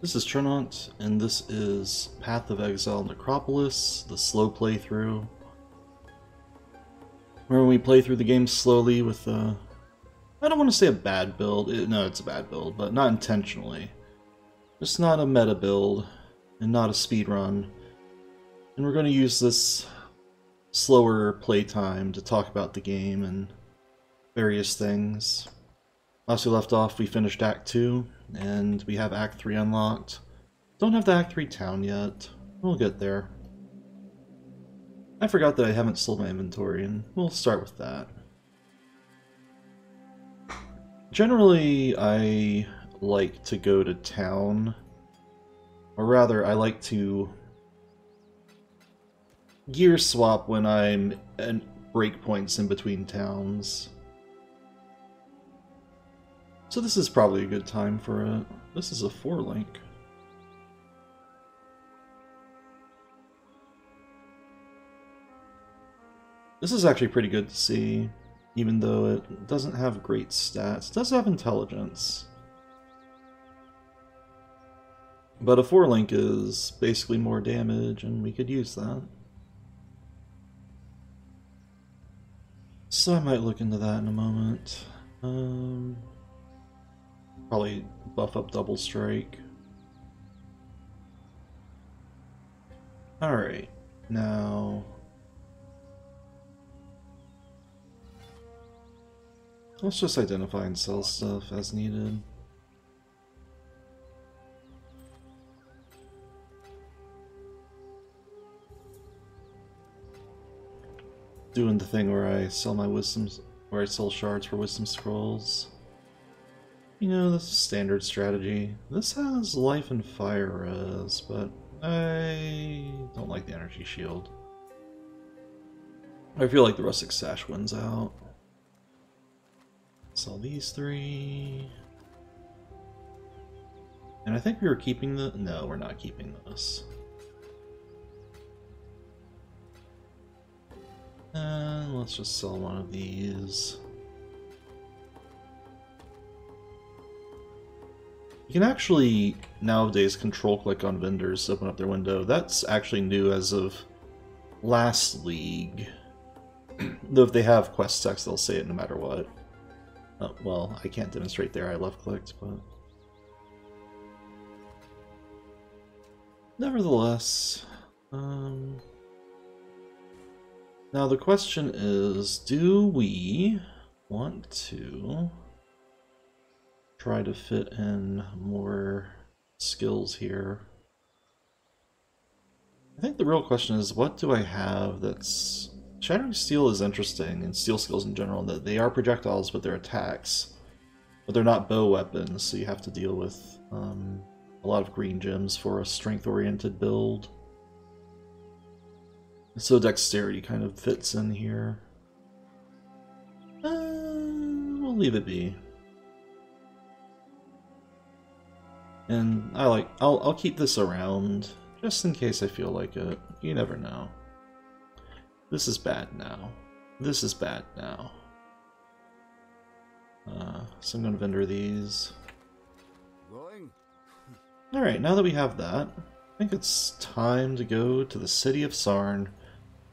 This is Trinont, and this is Path of Exile Necropolis, the slow playthrough. Where we play through the game slowly with I don't want to say a bad build. No, it's a bad build, but not intentionally. Just not a meta build, and not a speed run. And we're going to use this slower playtime to talk about the game and various things. Last we left off, we finished Act 2, and we have Act 3 unlocked. Don't have the Act 3 town yet. We'll get there. I forgot that I haven't sold my inventory, and we'll start with that. Generally, I like to go to town, or rather, I like to gear swap when I'm at breakpoints in between towns. So this is probably a good time for it. This is a 4-link. This is actually pretty good to see, even though it doesn't have great stats. It does have intelligence. But a 4-link is basically more damage, and we could use that. So I might look into that in a moment. Probably buff up double strike. Alright, now let's just identify and sell stuff as needed. Doing the thing where I sell my where I sell shards for wisdom scrolls. You know, this is standard strategy. This has life and fire res, but I don't like the energy shield. I feel like the rustic sash wins out. Sell these 3. And I think we were keeping the... No, we're not keeping this. And let's just sell one of these. You can actually, nowadays, control-click on vendors to open up their window. That's actually new as of last league. Though if they have quest text, they'll say it no matter what. Oh, well, I can't demonstrate there, I left-clicked, but... Nevertheless... Now the question is, do we want to try to fit in more skills here? I think the real question is, what do I have that's... Shattering Steel is interesting, and steel skills in general, that they are projectiles, but they're attacks. But they're not bow weapons, so you have to deal with a lot of green gems for a strength-oriented build. So dexterity kind of fits in here. We'll leave it be. And I'll keep this around, just in case I feel like it. You never know. This is bad now. This is bad now. So I'm gonna vendor these. Alright, now that we have that, I think it's time to go to the city of Sarn.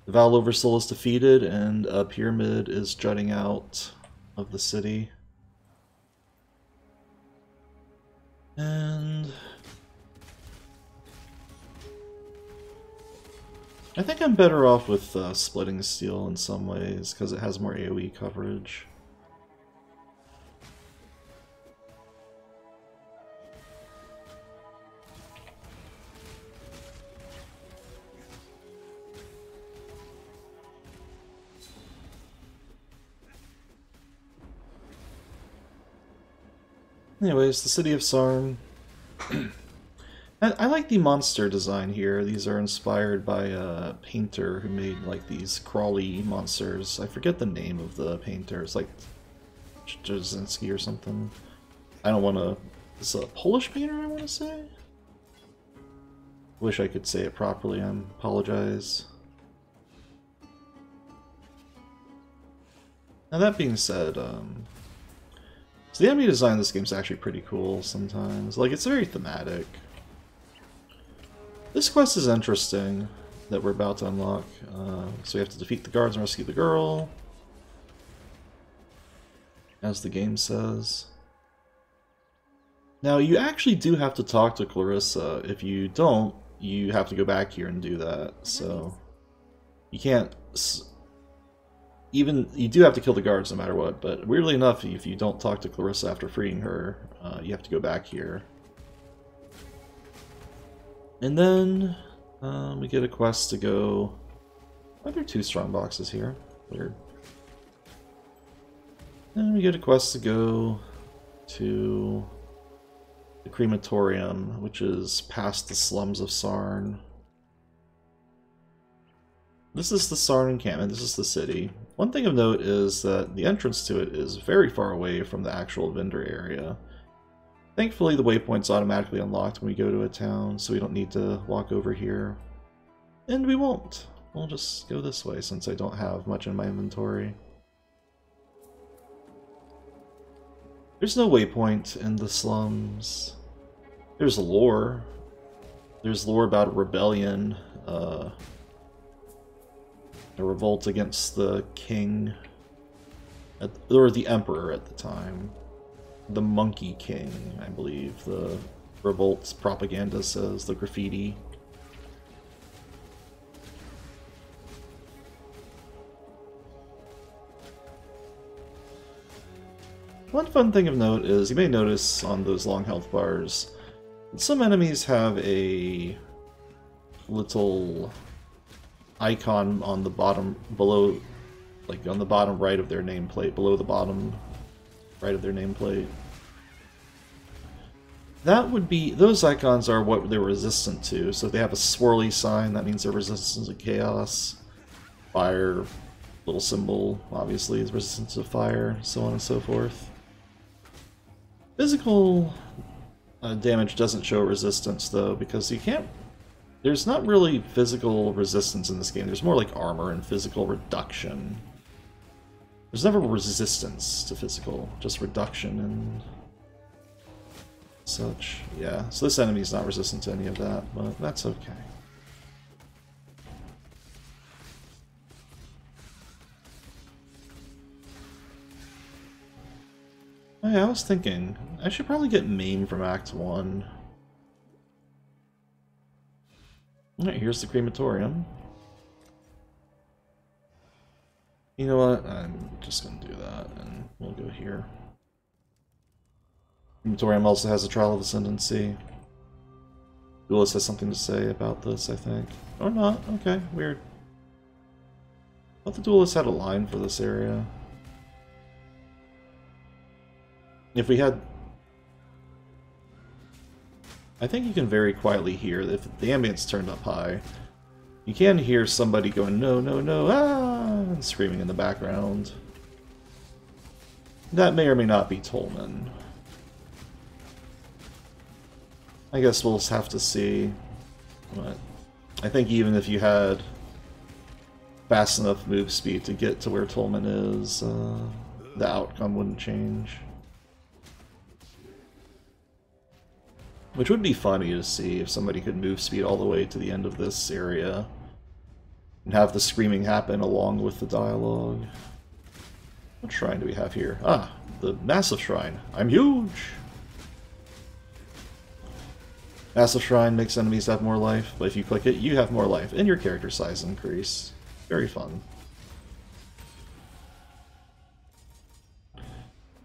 The Val Oversoul is defeated, and a pyramid is jutting out of the city. And I think I'm better off with splitting steel in some ways, because it has more AoE coverage. Anyways, the city of Sarn. I like the monster design here. These are inspired by a painter who made like these crawly monsters. I forget the name of the painter. It's like Jasinski or something. I don't want to... Is it a Polish painter, I want to say? Wish I could say it properly. I apologize. Now that being said, so the enemy design in this game is actually pretty cool sometimes. Like, it's very thematic. This quest is interesting that we're about to unlock. So we have to defeat the guards and rescue the girl, as the game says. Now, you actually do have to talk to Clarissa. If you don't, you have to go back here and do that. So you can't... Even you do have to kill the guards no matter what, but weirdly enough, if you don't talk to Clarissa after freeing her, you have to go back here. And then we get a quest to go... Are there 2 strong boxes here? Weird. And we get a quest to go to the crematorium, which is past the slums of Sarn. This is the Sarn encampment, this is the city. One thing of note is that the entrance to it is very far away from the actual vendor area. Thankfully, the waypoint's automatically unlocked when we go to a town, so we don't need to walk over here. And we won't. We'll just go this way since I don't have much in my inventory. There's no waypoint in the slums. There's lore. There's lore about a rebellion, a revolt against the king, or the emperor at the time. The Monkey King, I believe. The revolt's propaganda says, the graffiti. One fun thing of note is, you may notice on those long health bars, some enemies have a little icon on the bottom, below, like on the bottom right of their nameplate, below the bottom right of their nameplate. That would be, those icons are what they're resistant to. So if they have a swirly sign, that means they're resistant to chaos. Fire, little symbol, obviously, is resistant to fire, so on and so forth. Physical damage doesn't show resistance, though, because you can't... There's not really physical resistance in this game. There's more like armor and physical reduction. There's never resistance to physical, just reduction and such. Yeah, so this enemy's not resistant to any of that, but that's okay. Oh yeah, I was thinking, I should probably get Maim from Act 1. Alright, here's the crematorium. You know what? I'm just going to do that, and we'll go here. Crematorium also has a Trial of Ascendancy. Duelist has something to say about this, I think. Or not. Okay, weird. I thought the Duelist had a line for this area. If we had... I think you can very quietly hear, if the ambience turned up high, you can hear somebody going, no, no, no, ah, and screaming in the background. That may or may not be Tolman. I guess we'll just have to see. But I think even if you had fast enough move speed to get to where Tolman is, the outcome wouldn't change. Which would be funny to see if somebody could move speed all the way to the end of this area and have the screaming happen along with the dialogue. What shrine do we have here? Ah, the Massive Shrine. I'm huge! Massive Shrine makes enemies have more life, but if you click it, you have more life, and your character size increase. Very fun.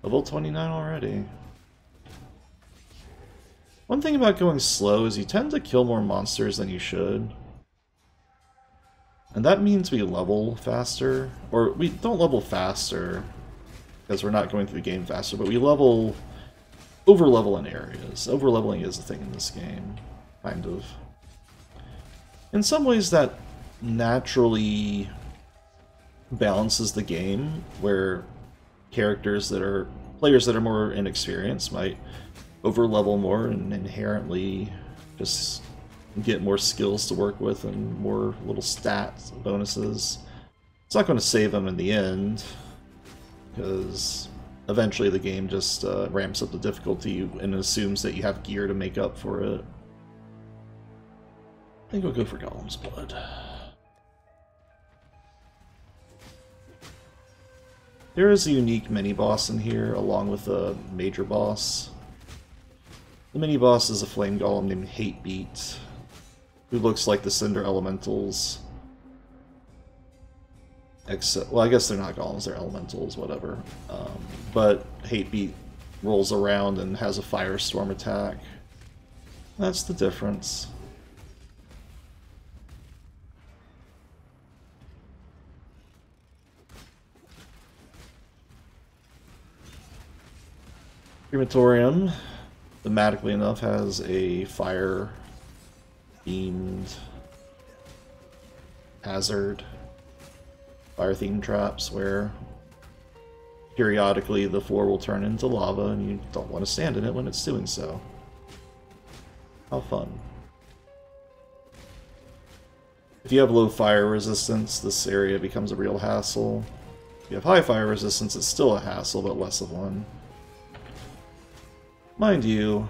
Level 29 already. One thing about going slow is you tend to kill more monsters than you should. And that means we level faster. Or, we don't level faster, because we're not going through the game faster, but we level... over-level in areas. Over-leveling is a thing in this game. Kind of. In some ways that naturally balances the game, where characters that are... players that are more inexperienced might over-level more and inherently just get more skills to work with and more little stats bonuses. It's not going to save them in the end, because eventually the game just ramps up the difficulty and assumes that you have gear to make up for it. I think we'll go for Golem's Blood. There is a unique mini-boss in here, along with a major boss. The mini-boss is a flame golem named Hatebeat, who looks like the Cinder Elementals. Except, well, I guess they're not golems, they're elementals, whatever. But Hatebeat rolls around and has a firestorm attack. That's the difference. Crematorium, thematically enough, has a fire-themed hazard. Fire-themed traps where periodically the floor will turn into lava and you don't want to stand in it when it's doing so. How fun. If you have low fire resistance, this area becomes a real hassle. If you have high fire resistance, it's still a hassle, but less of one. Mind you.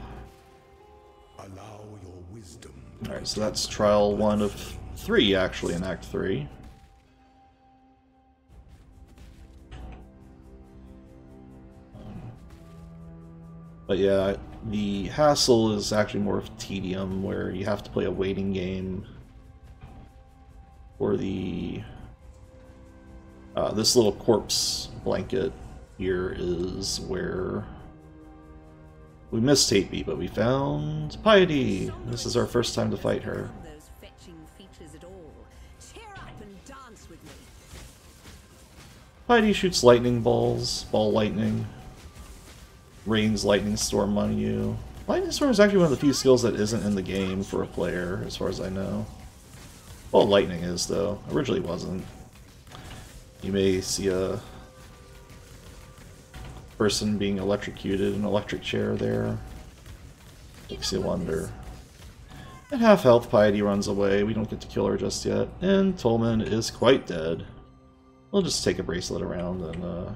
Alright, so that's trial 1 of 3, actually, in Act 3. But yeah, the hassle is actually more of tedium, where you have to play a waiting game for the... this little corpse blanket here is where we missed Hatebeat, but we found Piety. This is our first time to fight her. Piety shoots lightning balls, ball lightning, rains lightning storm on you. Lightning storm is actually one of the few skills that isn't in the game for a player, as far as I know. Ball lightning is, though. Originally wasn't. You may see a person being electrocuted in an electric chair there. Makes you wonder. At half health, Piety runs away. We don't get to kill her just yet. And Tolman is quite dead. We'll just take a bracelet around and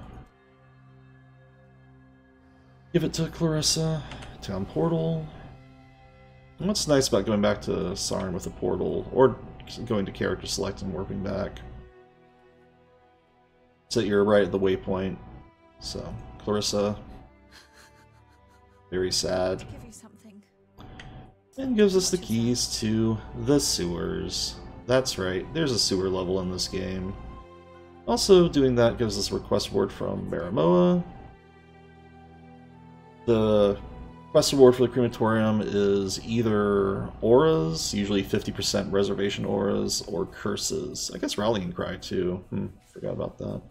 give it to Clarissa. Town portal. And what's nice about going back to Sarn with a portal, or going to character select and warping back, is that you're right at the waypoint. So, Clarissa, very sad. And gives us the keys to the sewers. That's right, there's a sewer level in this game. Also, doing that gives us a request word from Baramoa. The quest reward for the crematorium is either auras, usually 50% reservation auras, or curses. I guess Rallying Cry too. Forgot about that.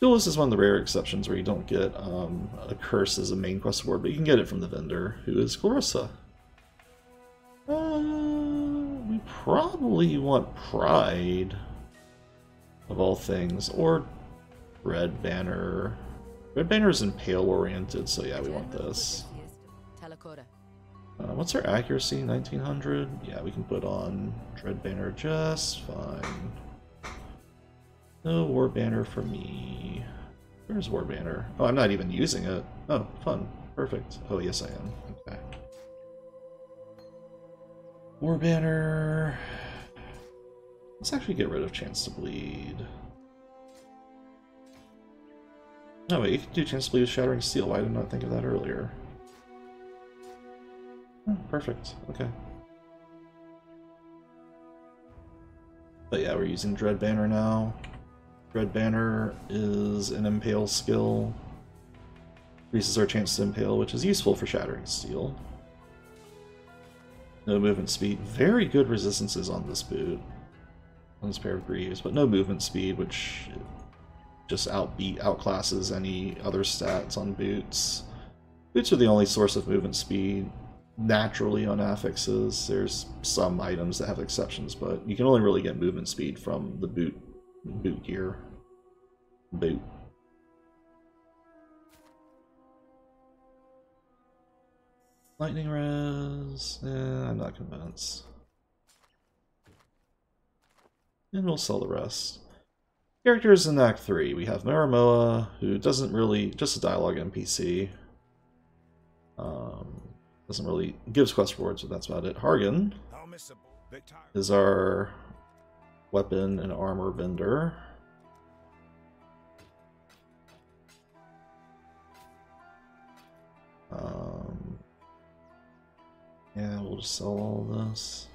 Duelist is one of the rare exceptions where you don't get a curse as a main quest reward, but you can get it from the vendor, who is Clarissa. We probably want Pride, of all things, or Red Banner. Red Banner is Impale oriented, so yeah, we want this. What's our accuracy? 1900? Yeah, we can put on Dread Banner just fine. No War Banner for me. Where's War Banner? Oh, I'm not even using it. Oh, fun. Perfect. Oh, yes I am. Okay. War Banner... Let's actually get rid of Chance to Bleed. No, wait, you can do Chance to Bleed with Shattering Steel. Why did I not think of that earlier? Oh, perfect. Okay. But yeah, we're using Dread Banner now. Dread Banner is an Impale skill. Increases our chance to impale, which is useful for Shattering Steel. No movement speed. Very good resistances on this boot. On this pair of greaves, but no movement speed, which just outclasses any other stats on boots. Boots are the only source of movement speed naturally on affixes. There's some items that have exceptions, but you can only really get movement speed from the boot gear. Boot. Lightning res. I'm not convinced. And we'll sell the rest. Characters in Act 3. We have Maramoa, who doesn't really... just a dialogue NPC. Doesn't really... gives quest rewards, but that's about it. Hargan. is our weapon and armor vendor. Yeah, we'll just sell all this.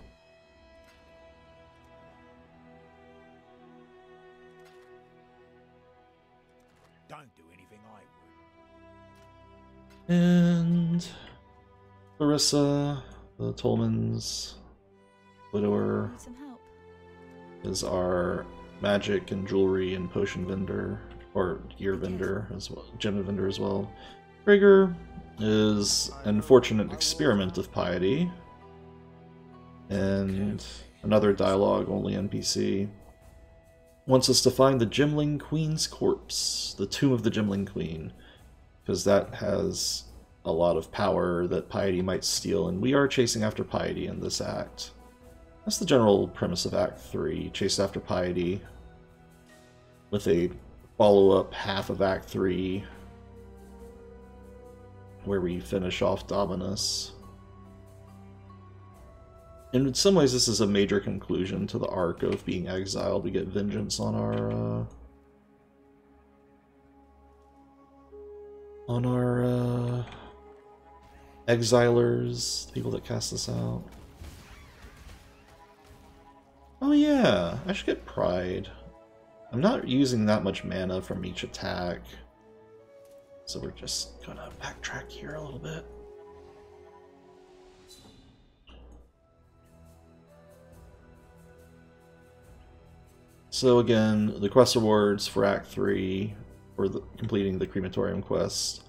Don't do anything I would. And Larissa, the Tolman's widower, Need some help. is our magic and jewelry and potion vendor, or gear vendor as well, gem vendor as well. Gregor is an unfortunate experiment of piety, and another dialogue-only NPC. Wants us to find the Gemling Queen's corpse, the tomb of the Gemling Queen, because that has a lot of power that piety might steal, and we are chasing after piety in this act. That's the general premise of Act 3, chase after piety, with a follow-up half of Act 3, where we finish off Dominus. And in some ways this is a major conclusion to the arc of being exiled. We get vengeance on our exilers, the people that cast us out. Oh yeah, I should get Pride. I'm not using that much mana from each attack, so we're just gonna backtrack here a little bit. So again, the quest rewards for Act 3, for completing the crematorium quest,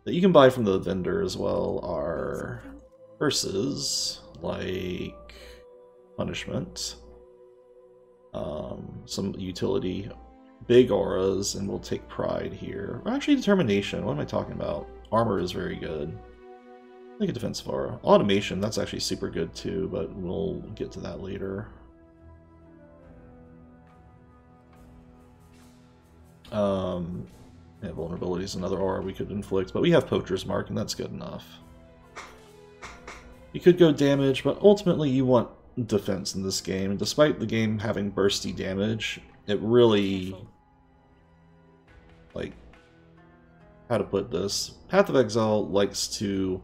that you can buy from the vendor as well, are curses, like punishment, some utility, big auras, and we'll take pride here. Or actually determination, what am I talking about? Armor is very good. I think a defensive aura. Automation, that's actually super good too, but we'll get to that later. Yeah, vulnerability is another aura we could inflict, but we have Poacher's Mark, and that's good enough. You could go damage, but ultimately you want defense in this game, and despite the game having bursty damage, it really, like, how to put this, Path of Exile likes to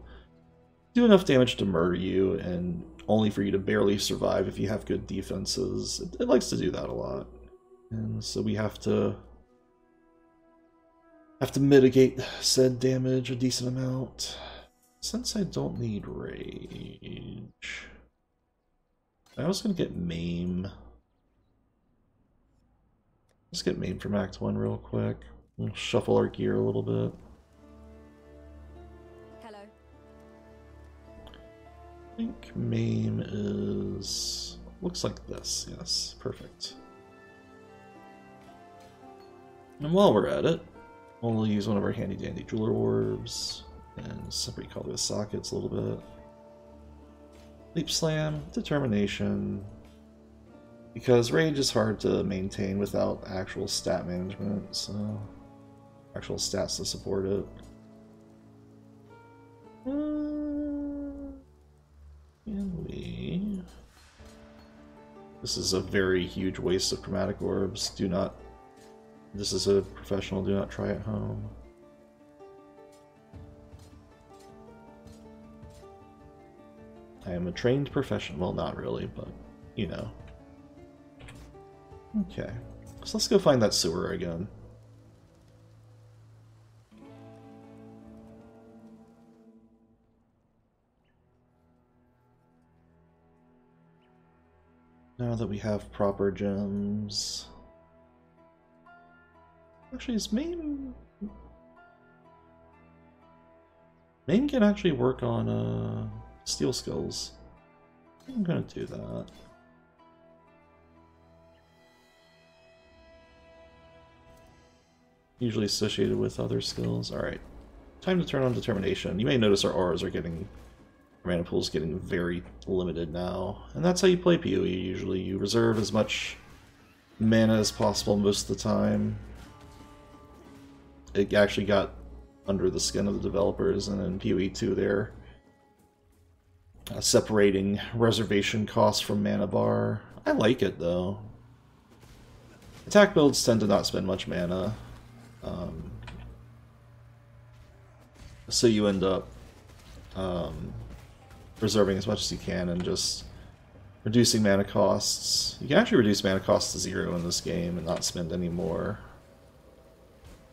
do enough damage to murder you, and only for you to barely survive if you have good defenses. It likes to do that a lot, and so we have to mitigate said damage a decent amount. Since I don't need rage, I was gonna get maim. Let's get maim from Act 1 real quick. We'll shuffle our gear a little bit. Hello. I think maim is, looks like this. Yes, perfect. And while we're at it, we'll use one of our handy dandy jeweler orbs and separate color the sockets a little bit. Leap slam, determination, because rage is hard to maintain without actual stat management, so actual stats to support it. And we... This is a very huge waste of chromatic orbs. Do not... This is a professional, do not try at home. I am a trained professional. Well, not really, but, you know. Okay. So let's go find that sewer again. Now that we have proper gems... Actually, is maim... Maim can actually work on steel skills. I'm gonna do that. Usually associated with other skills. Alright. Time to turn on determination. You may notice our auras are getting... Our mana pool's getting very limited now. And that's how you play PoE usually. You reserve as much mana as possible most of the time. It actually got under the skin of the developers, and in PoE 2 they're separating reservation costs from mana bar. I like it though. Attack builds tend to not spend much mana. So you end up preserving as much as you can and just reducing mana costs. You can actually reduce mana costs to 0 in this game and not spend any more.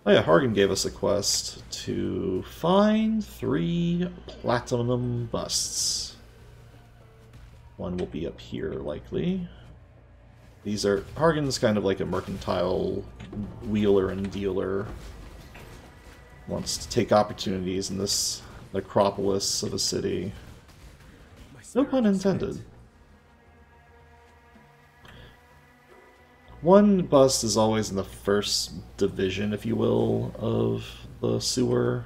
Oh yeah, Hargan gave us a quest to find 3 platinum busts. One will be up here, likely. These are... Hargan's kind of like a mercantile wheeler and dealer. Wants to take opportunities in this necropolis of a city. No pun intended. One bust is always in the first division, if you will, of the sewer.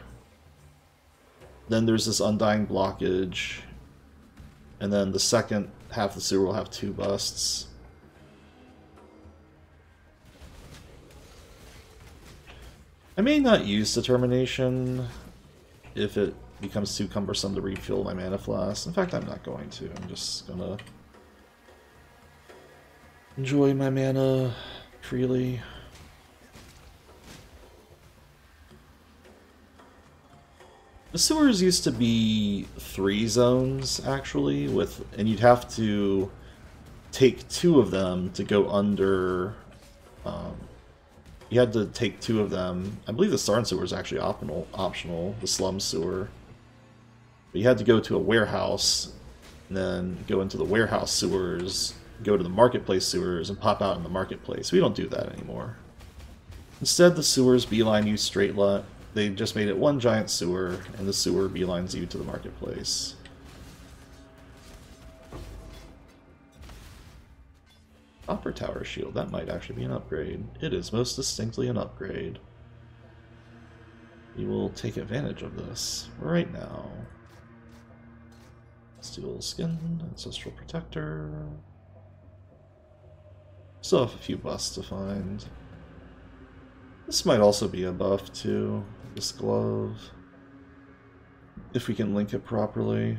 Then there's this undying blockage. And then the second half of the sewer will have 2 busts. I may not use Determination if it becomes too cumbersome to refill my mana flask. In fact, I'm not going to. I'm just gonna enjoy my mana freely. The sewers used to be 3 zones, actually, and you'd have to take 2 of them to go under. You had to take 2 of them. I believe the Starn sewer is actually optional, the slum sewer. But you had to go to a warehouse, and then go into the warehouse sewers, go to the marketplace sewers, and pop out in the marketplace. We don't do that anymore. Instead, the sewers beeline you straight line. They just made it one giant sewer, and the sewer beelines you to the marketplace. Copper Tower Shield, that might actually be an upgrade. It is most distinctly an upgrade. We will take advantage of this right now. Steel Skin, Ancestral Protector. Still have a few busts to find. This might also be a buff too, this glove. If we can link it properly.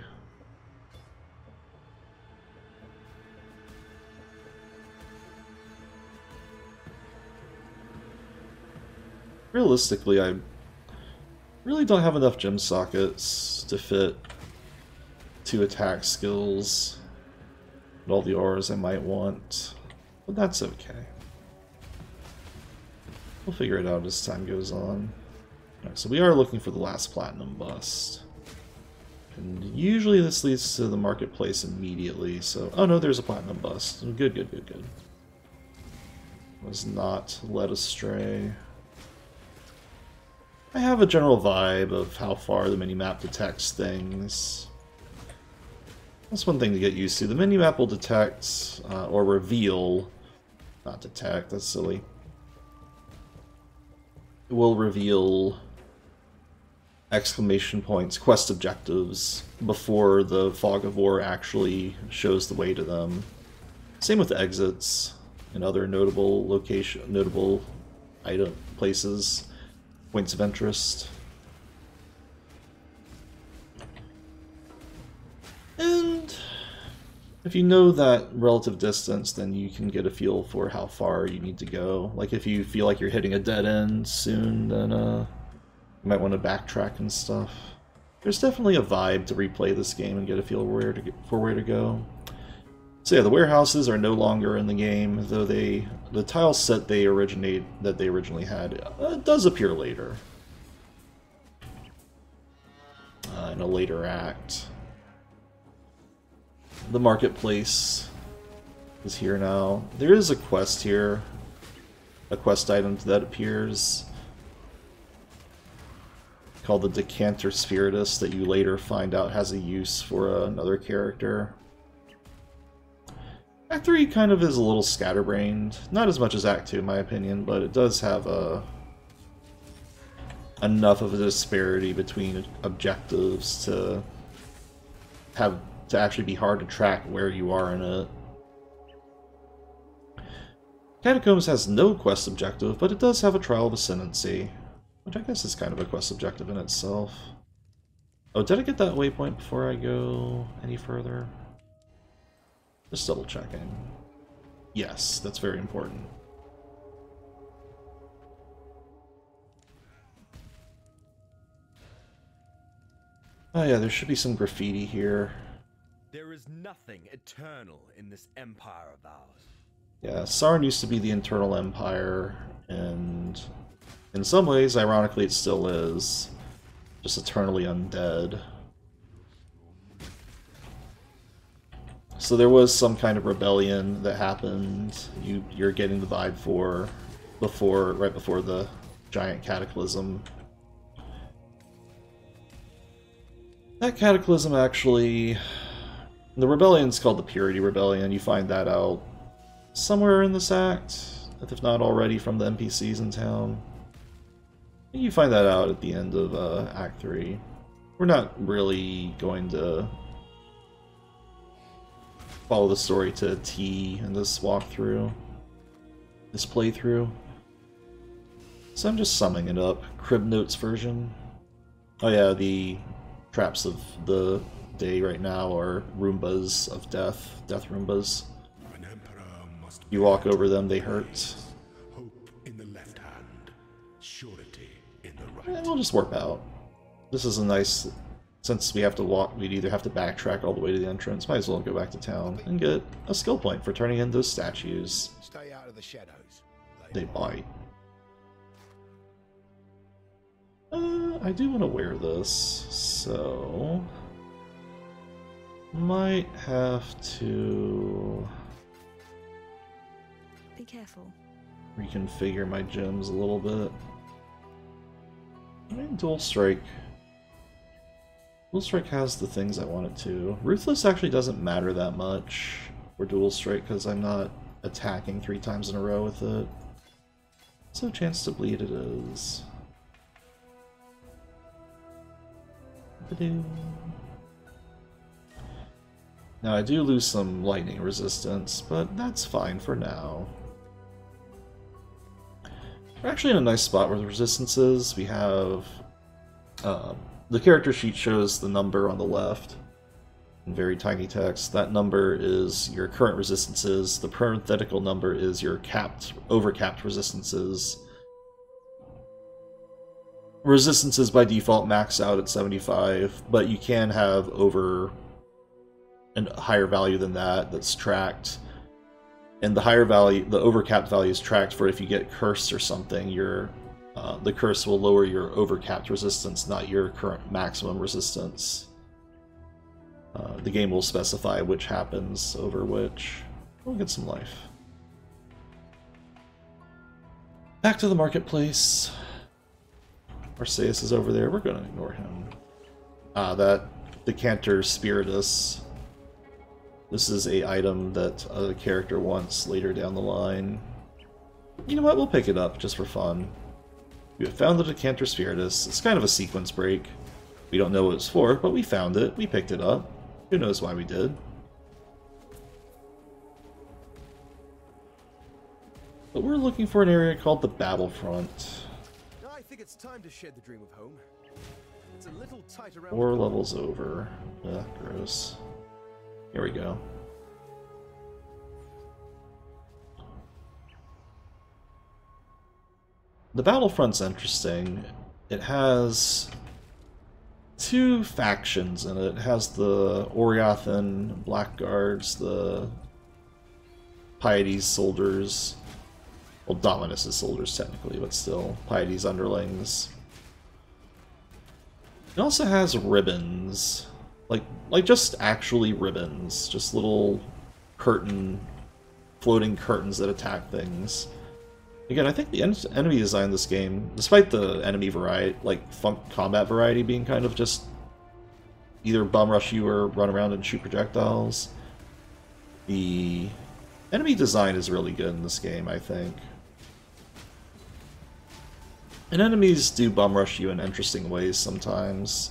Realistically, I really don't have enough gem sockets to fit 2 attack skills and all the auras I might want, but that's okay. We'll figure it out as time goes on. Alright, so we are looking for the last platinum bust. And usually this leads to the marketplace immediately, so... Oh no, there's a platinum bust. Good, good, good, good. Was not led astray. I have a general vibe of how far the minimap detects things. That's one thing to get used to. The minimap will detect, or reveal... Not detect, that's silly. It will reveal exclamation points, quest objectives, before the Fog of War actually shows the way to them. Same with exits and other notable item places, points of interest. And if you know that relative distance, then you can get a feel for how far you need to go. Like if you feel like you're hitting a dead end soon, then you might want to backtrack and stuff. There's definitely a vibe to replay this game and get a feel for where to go. So yeah, the warehouses are no longer in the game, though the tile set they originally had does appear later. In a later act. The marketplace is here now. There is a quest here, a quest item that appears called the Decanter Spiritus that you later find out has a use for another character. Act 3 kind of is a little scatterbrained, not as much as Act 2 in my opinion, but it does have enough of a disparity between objectives to actually be hard to track where you are in it. Catacombs has no quest objective, but it does have a Trial of Ascendancy, which I guess is kind of a quest objective in itself. Oh, did I get that waypoint before I go any further? Just double checking. Yes, that's very important. Oh yeah, there should be some graffiti here. There is nothing eternal in this empire of ours. Yeah, Sarn used to be the internal empire, and in some ways, ironically, it still is. Just eternally undead. So there was some kind of rebellion that happened. You're getting the vibe for right before the giant cataclysm. That cataclysm actually, the rebellion's called the Purity Rebellion. You find that out somewhere in this act, if not already from the NPCs in town. You find that out at the end of Act 3. We're not really going to follow the story to a T in this walkthrough, this playthrough. So I'm just summing it up. Crib Notes version. Oh yeah, the traps of the day right now are Roombas of death, death Roombas. An emperor must You walk over them, they hurt. hope in the left hand, surety in the right. And we'll just warp out. This is a nice, since we have to walk, we'd either have to backtrack all the way to the entrance, might as well go back to town and get a skill point for turning in those statues. Stay out of the shadows. They bite. I do want to wear this, so might have to Be careful. reconfigure my gems a little bit. I mean, Dual Strike. Dual Strike has the things I want it to. Ruthless actually doesn't matter that much for Dual Strike because I'm not attacking 3 times in a row with it. So chance to bleed it is. Now I do lose some lightning resistance, but that's fine for now. We're actually in a nice spot where the resistance is. We have the character sheet shows the number on the left in very tiny text. That number is your current resistances. The parenthetical number is your overcapped resistances. Resistances by default max out at 75, but you can have over a higher value than that that's tracked. And the higher value, the overcapped value is tracked for if you get cursed or something. The curse will lower your overcapped resistance, not your current maximum resistance. The game will specify which happens over which. We'll get some life. Back to the marketplace. Arceus is over there. We're going to ignore him. That Decanter Spiritus. This is a item that a character wants later down the line. You know what? We'll pick it up just for fun. We have found the Decanter Spiritus. It's kind of a sequence break. We don't know what it's for, but we found it. We picked it up. Who knows why we did. But we're looking for an area called the Battlefront. I think it's time to shed the dream of home. It's a little tight around 4 levels over. Ugh, gross. Here we go. The Battlefront's interesting. It has 2 factions in it. It has the Oriathan Blackguards, the Piety's soldiers. Well, Dominus' soldiers technically, but still, Piety's underlings. It also has ribbons. Like just actually ribbons. Just little floating curtains that attack things. Again, I think the enemy design in this game, despite the enemy variety, combat variety being kind of just either bum rush you or run around and shoot projectiles, the enemy design is really good in this game, I think. And enemies do bum rush you in interesting ways sometimes.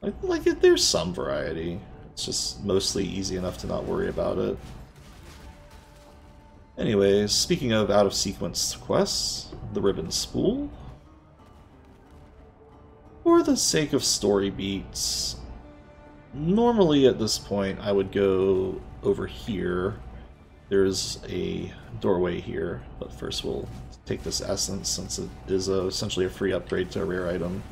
There's some variety. It's just mostly easy enough to not worry about it. Anyways, speaking of out-of-sequence quests, the Ribbon Spool. For the sake of story beats, normally at this point I would go over here. There's a doorway here, but first we'll take this essence since it is essentially a free upgrade to a rare item.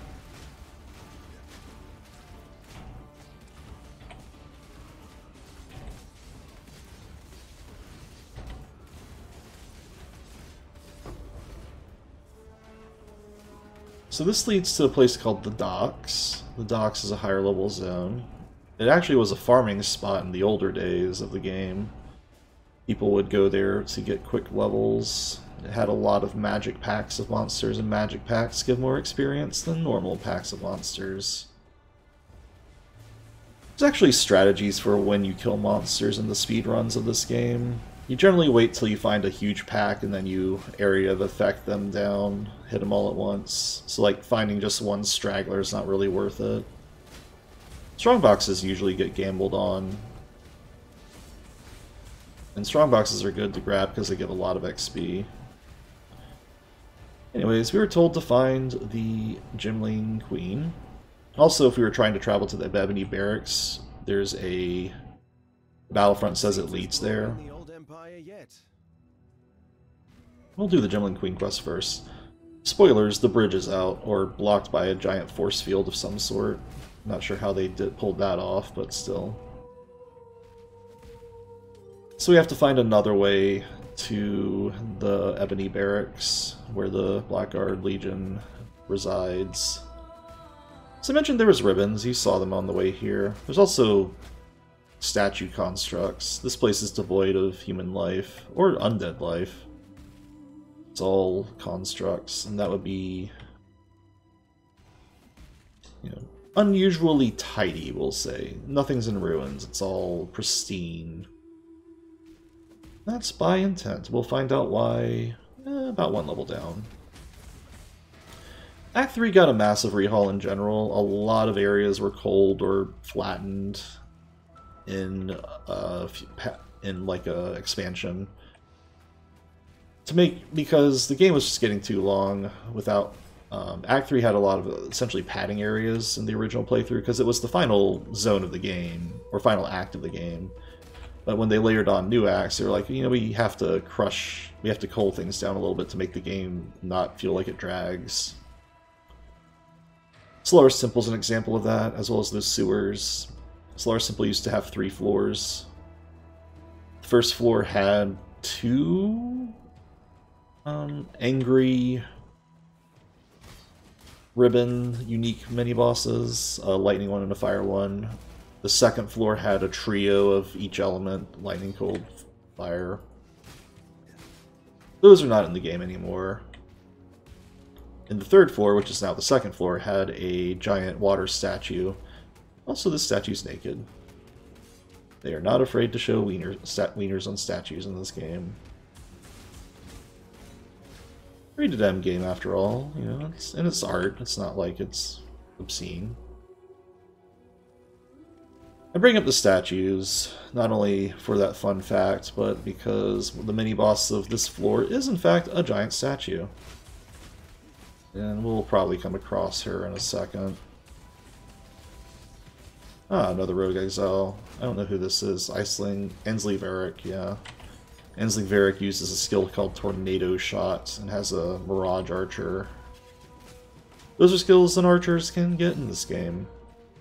So this leads to a place called the Docks. The Docks is a higher level zone. It actually was a farming spot in the older days of the game. People would go there to get quick levels. It had a lot of magic packs of monsters, and magic packs give more experience than normal packs of monsters. There's actually strategies for when you kill monsters in the speedruns of this game. You generally wait till you find a huge pack and then you area of effect them down, hit them all at once. So like finding just one straggler is not really worth it. Strongboxes usually get gambled on. And strongboxes are good to grab because they give a lot of XP. Anyways, we were told to find the Gimling Queen. Also, if we were trying to travel to the Ebony Barracks, there's a Battlefront says it leads there. We'll do the Gimling Queen quest first. Spoilers, the bridge is out, or blocked by a giant force field of some sort. Not sure how they pulled that off, but still. So we have to find another way to the Ebony Barracks, where the Blackguard Legion resides. So I mentioned there was ribbons, you saw them on the way here. There's also statue constructs. This place is devoid of human life, or undead life. It's all constructs, and that would be, you know, unusually tidy, we'll say. Nothing's in ruins, it's all pristine. That's by intent. We'll find out why about one level down. Act 3 got a massive rehaul in general. A lot of areas were cold or flattened in like a expansion. Because the game was just getting too long without... Act 3 had a lot of essentially padding areas in the original playthrough because it was the final zone of the game, or final act of the game. But when they layered on new acts, they were like, you know, we have to cull things down a little bit to make the game not feel like it drags. Solar Simple is an example of that, as well as those sewers. Solar Simple used to have 3 floors. The first floor had 2 angry ribbon unique mini-bosses, a lightning one and a fire one. The second floor had a trio of each element, lightning, cold, fire. Those are not in the game anymore. And the third floor, which is now the second floor, had a giant water statue. Also, this statue's naked. They are not afraid to show wieners on statues in this game. Rated M game, after all. You know, it's art. It's not like it's obscene. I bring up the statues, not only for that fun fact, but because the mini-boss of this floor is in fact a giant statue. And we'll probably come across her in a second. Ah, another Rogue Exile. I don't know who this is. Ensley Varric, yeah. Ensley Varric uses a skill called Tornado Shot and has a Mirage Archer. Those are skills that archers can get in this game.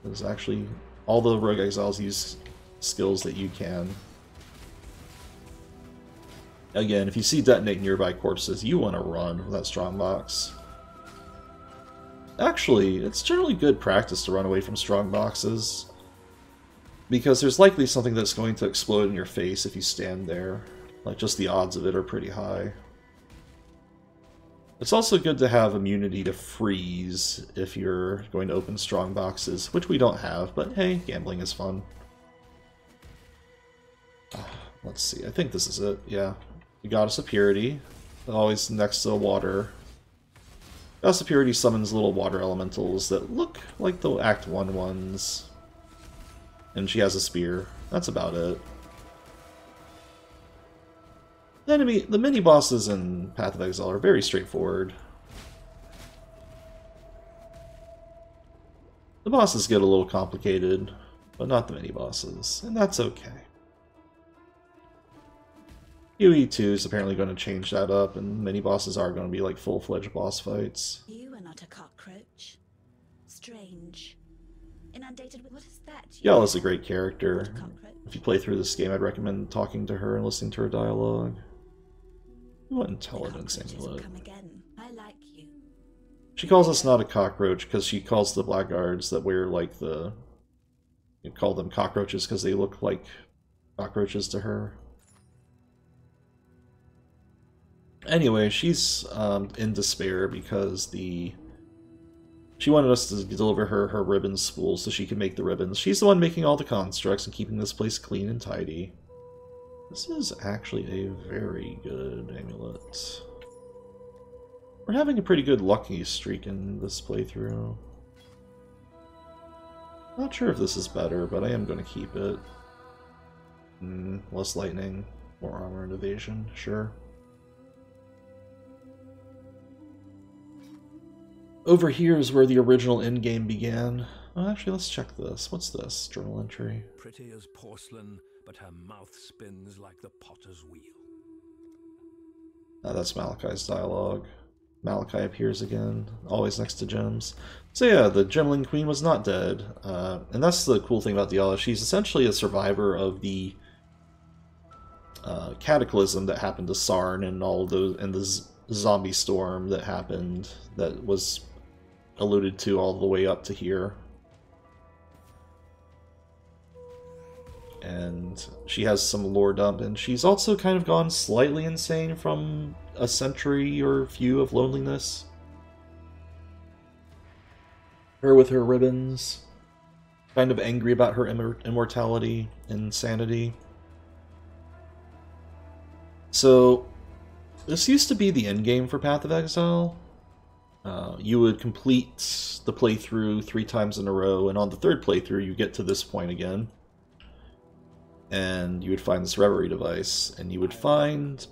There's actually... all the Rogue Exiles use skills that you can. Again, if you see detonate nearby corpses, you want to run with that strongbox. Actually, it's generally good practice to run away from strongboxes, because there's likely something that's going to explode in your face if you stand there. Like, just the odds of it are pretty high. It's also good to have immunity to freeze if you're going to open strong boxes, which we don't have, but hey, gambling is fun. Let's see, I think this is it, yeah. The Goddess of Purity, always next to water. Goddess of Purity summons little water elementals that look like the Act 1 ones. And she has a spear. That's about it. The mini-bosses in Path of Exile are very straightforward. The bosses get a little complicated, but not the mini-bosses, and that's okay. UE2 is apparently going to change that up, and mini-bosses are going to be like full-fledged boss fights. You are not a cockroach. Strange. Inundated with... What is that? Yala's a great character. Cockroach. If you play through this game, I'd recommend talking to her and listening to her dialogue. What intelligence amulet. Come again. I like you. She calls us not a cockroach because she calls the blackguards that wear like the... You call them cockroaches because they look like cockroaches to her. Anyway, she's in despair because she wanted us to deliver her ribbon spool so she can make the ribbons. She's the one making all the constructs and keeping this place clean and tidy. This is actually a very good amulet. We're having a pretty good lucky streak in this playthrough. Not sure if this is better, but I am going to keep it. Less lightning, more armor and evasion, sure. Over here is where the original endgame began. Oh, actually, let's check this. What's this? Journal entry. Pretty as porcelain, but her mouth spins like the potter's wheel. That's Malachi's dialogue. Malachi appears again, always next to gems. So yeah, the Gemling Queen was not dead. And that's the cool thing about Diala. She's essentially a survivor of the cataclysm that happened to Sarn and all those, and the zombie storm that happened that was alluded to all the way up to here. And she has some lore dump, and she's also kind of gone slightly insane from a century or few of loneliness. Her with her ribbons, kind of angry about her immortality and sanity. So, this used to be the endgame for Path of Exile. You would complete the playthrough 3 times in a row, and on the 3rd playthrough you get to this point again. And you would find this Reverie device, and you would find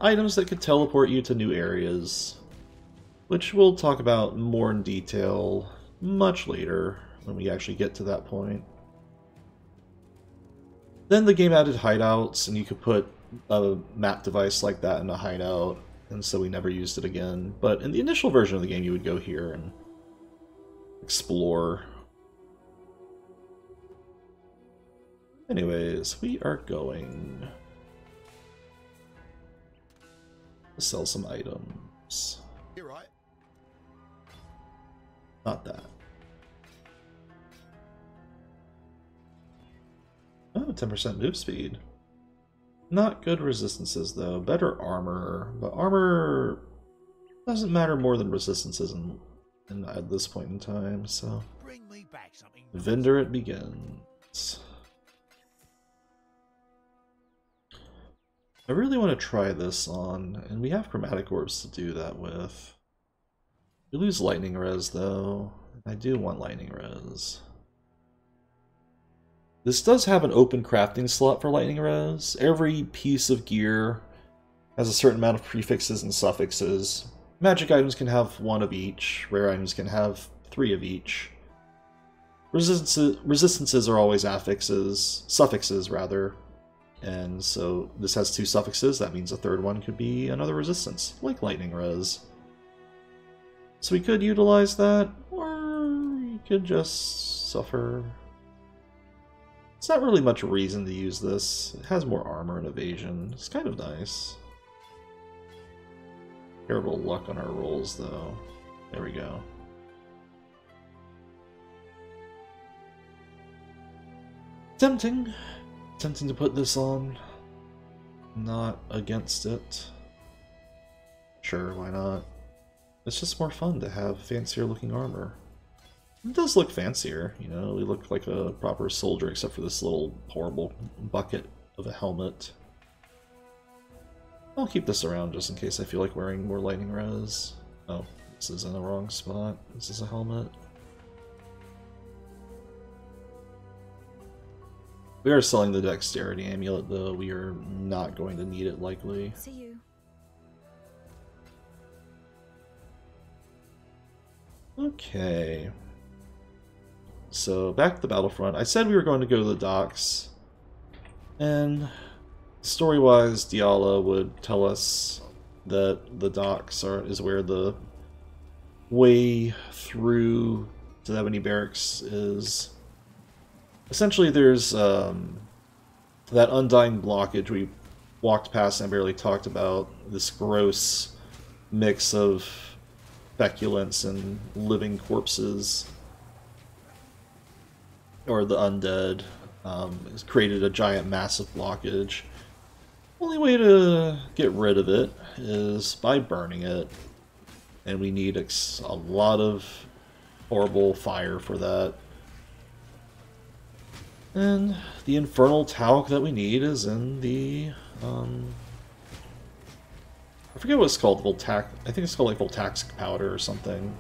items that could teleport you to new areas, which we'll talk about more in detail much later when we actually get to that point. Then the game added hideouts, and you could put a map device like that in a hideout, and so we never used it again. But in the initial version of the game, you would go here and explore. Anyways, we are going to sell some items. You're right. Not that. Oh, 10% move speed. Not good resistances, though. Better armor, but armor doesn't matter more than resistances at this point in time, so... Bring me back something. Vendor it begins. I really want to try this on, and we have chromatic orbs to do that with. We lose lightning res, though. I do want lightning res. This does have an open crafting slot for lightning res. Every piece of gear has a certain amount of prefixes and suffixes. Magic items can have 1 of each. Rare items can have 3 of each. Resistances are always suffixes rather. And so this has 2 suffixes. That means a 3rd one could be another resistance, like lightning res. So we could utilize that, or we could just suffer. It's not really much reason to use this. It has more armor and evasion. It's kind of nice. Terrible luck on our rolls, though. There we go. Tempting. Tempting to put this on. Not against it. Sure, why not? It's just more fun to have fancier looking armor. It does look fancier, you know, we look like a proper soldier except for this little horrible bucket of a helmet. I'll keep this around just in case I feel like wearing more lightning res. Oh, this is in the wrong spot. This is a helmet. We are selling the dexterity amulet, though. We are not going to need it, likely. See you. Okay. So back to the battlefront. I said we were going to go to the docks, and story-wise, Diala would tell us that the docks is where the way through to the Ebony Barracks is. Essentially, there's that undying blockage we walked past and barely talked about. This gross mix of feculence and living corpses, or the undead, has created a giant, massive blockage. Only way to get rid of it is by burning it, and we need a lot of horrible fire for that. And the infernal talc that we need is in the I forget what it's called. I think it's called like voltaxic powder or something.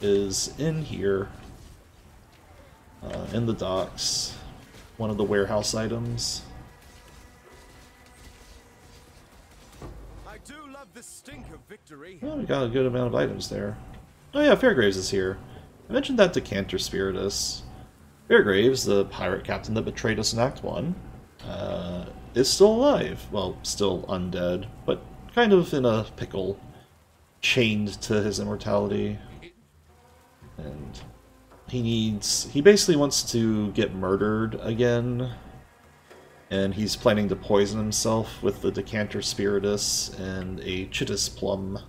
Is in here, in the docks, one of the warehouse items. I do love the stink of victory. Well, we got a good amount of items there. Oh yeah, Fairgraves is here. I mentioned that Decanter Spiritus. Fairgraves, the pirate captain that betrayed us in Act 1, is still alive. Well, still undead, but kind of in a pickle, chained to his immortality. And he basically wants to get murdered again, and he's planning to poison himself with the Decanter Spiritus and a Chitis plum.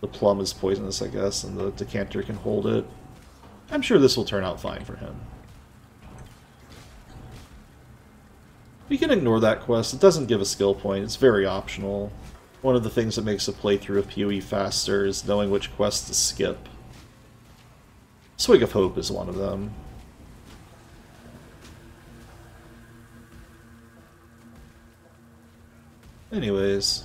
The plum is poisonous, I guess, and the decanter can hold it. I'm sure this will turn out fine for him. We can ignore that quest. It doesn't give a skill point. It's very optional. One of the things that makes a playthrough of PoE faster is knowing which quests to skip. Swig of Hope is one of them. Anyways.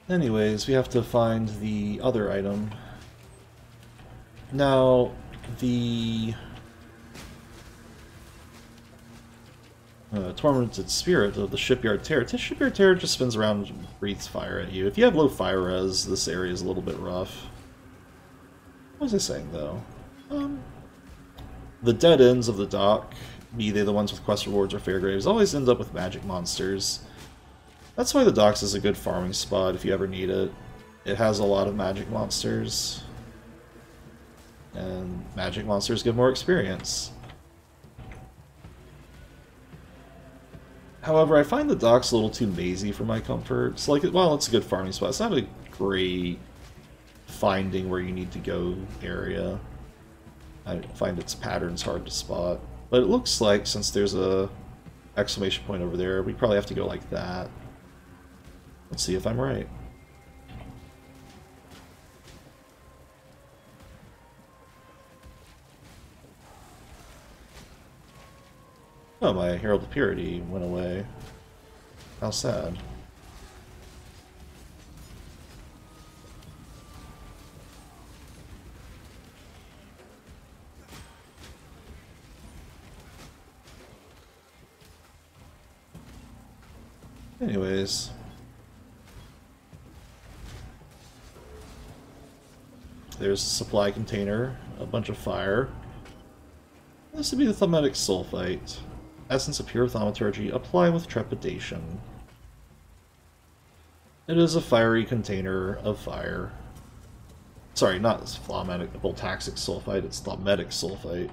Anyways, we have to find the other item. Now, the Tormented Spirit of the Shipyard Terror. The Shipyard Terror just spins around and breathes fire at you. If you have low fire res, this area is a little bit rough. What was I saying, though? The dead ends of the dock, be they the ones with quest rewards or Fairgraves, always end up with magic monsters. That's why the docks is a good farming spot if you ever need it. It has a lot of magic monsters, and magic monsters give more experience. However, I find the docks a little too mazy for my comfort. It's like, well, it's a good farming spot. It's not a great finding where you need to go area. I find its patterns hard to spot. But it looks like, since there's a exclamation point over there, we probably have to go like that. Let's see if I'm right. Oh, my Herald of Purity went away. How sad. Anyways. There's a supply container, a bunch of fire. This would be the Thaumatic Sulfite. Essence of Pure Thaumaturgy, apply with trepidation. It is a fiery container of fire. Sorry, not Thaumatic, Voltaxic Sulfite, it's Thaumatic Sulfite.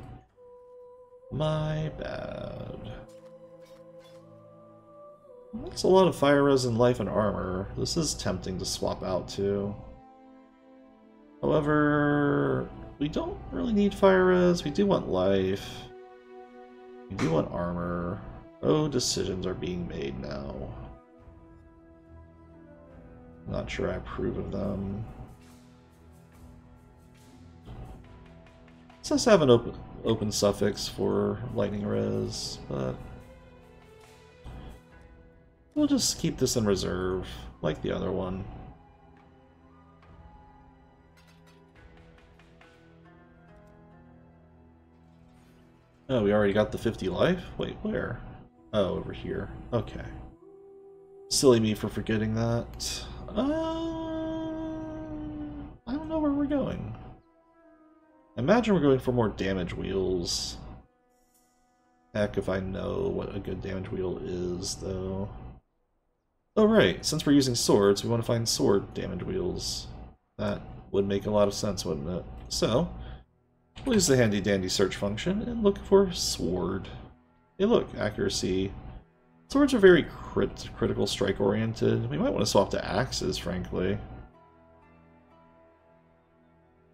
My bad. That's a lot of fire res in life and armor. This is tempting to swap out too. However, we don't really need fire res. We do want life. We do want armor. Oh, decisions are being made now. Not sure I approve of them. It says have an open suffix for lightning res, but we'll just keep this in reserve, like the other one. Oh, we already got the 50 life? Wait, where? Oh, over here. Okay. Silly me for forgetting that. I don't know where we're going. I imagine we're going for more damage wheels. Heck if I know what a good damage wheel is, though. Oh right, since we're using swords, we want to find sword damage wheels. That would make a lot of sense, wouldn't it? So, we'll use the handy dandy search function and look for sword. Hey look, accuracy. Swords are very critical strike oriented. We might want to swap to axes, frankly.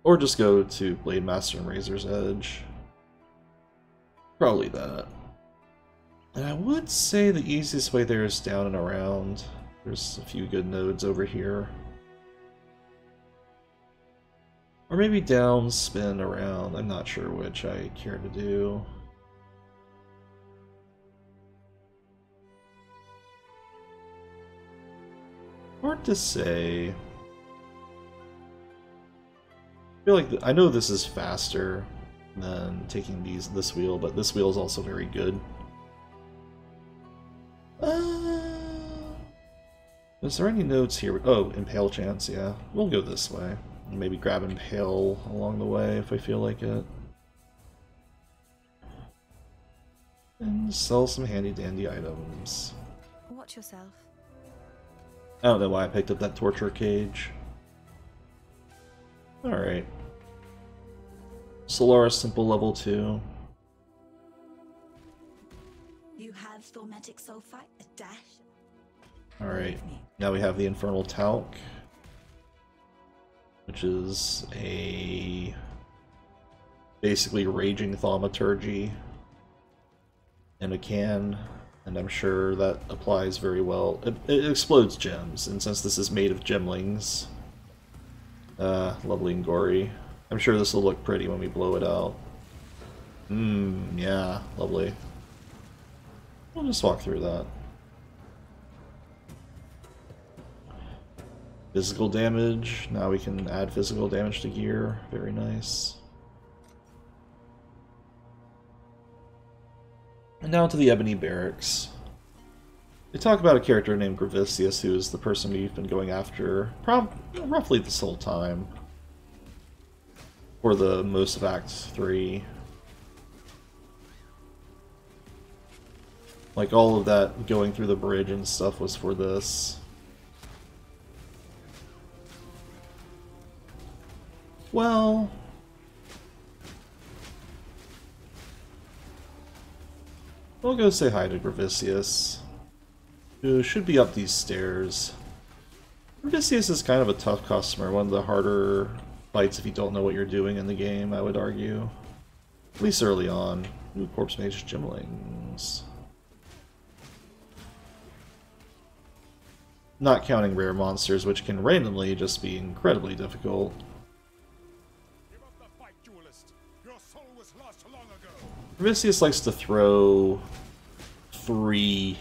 Or just go to Blade Master and Razor's Edge. Probably that. And I would say the easiest way there is down and around. There's a few good nodes over here. Or maybe down, spin, around. I'm not sure which I care to do. Hard to say. I feel like I know this is faster than taking this wheel, but this wheel is also very good. Is there any nodes here? Oh, Impale chance, yeah. We'll go this way. Maybe grab Impale along the way if I feel like it. And sell some handy dandy items. Watch yourself. I don't know why I picked up that torture cage. Alright. Solara Simple level 2. You have Thaumatic Sulfite, a dash. Alright. Now we have the Infernal Talc, which is a basically Raging Thaumaturgy in a can, and I'm sure that applies very well. It explodes gems, and since this is made of gemlings, lovely and gory. I'm sure this will look pretty when we blow it out. Yeah, lovely. We'll just walk through that. Physical damage. Now we can add physical damage to gear. Very nice. And now to the Ebony Barracks. They talk about a character named Gravicius, who is the person we've been going after roughly this whole time. For the most of Act 3. Like, all of that going through the bridge and stuff was for this. Well... we'll go say hi to Gravicius, who should be up these stairs. Gravicius is kind of a tough customer, one of the harder fights if you don't know what you're doing in the game, I would argue. At least early on. Ooh, Corpse Mage Gemlings. Not counting rare monsters, which can randomly just be incredibly difficult. Give up the fight, duelist. Your soul was lost long ago. Gravicius likes to throw 3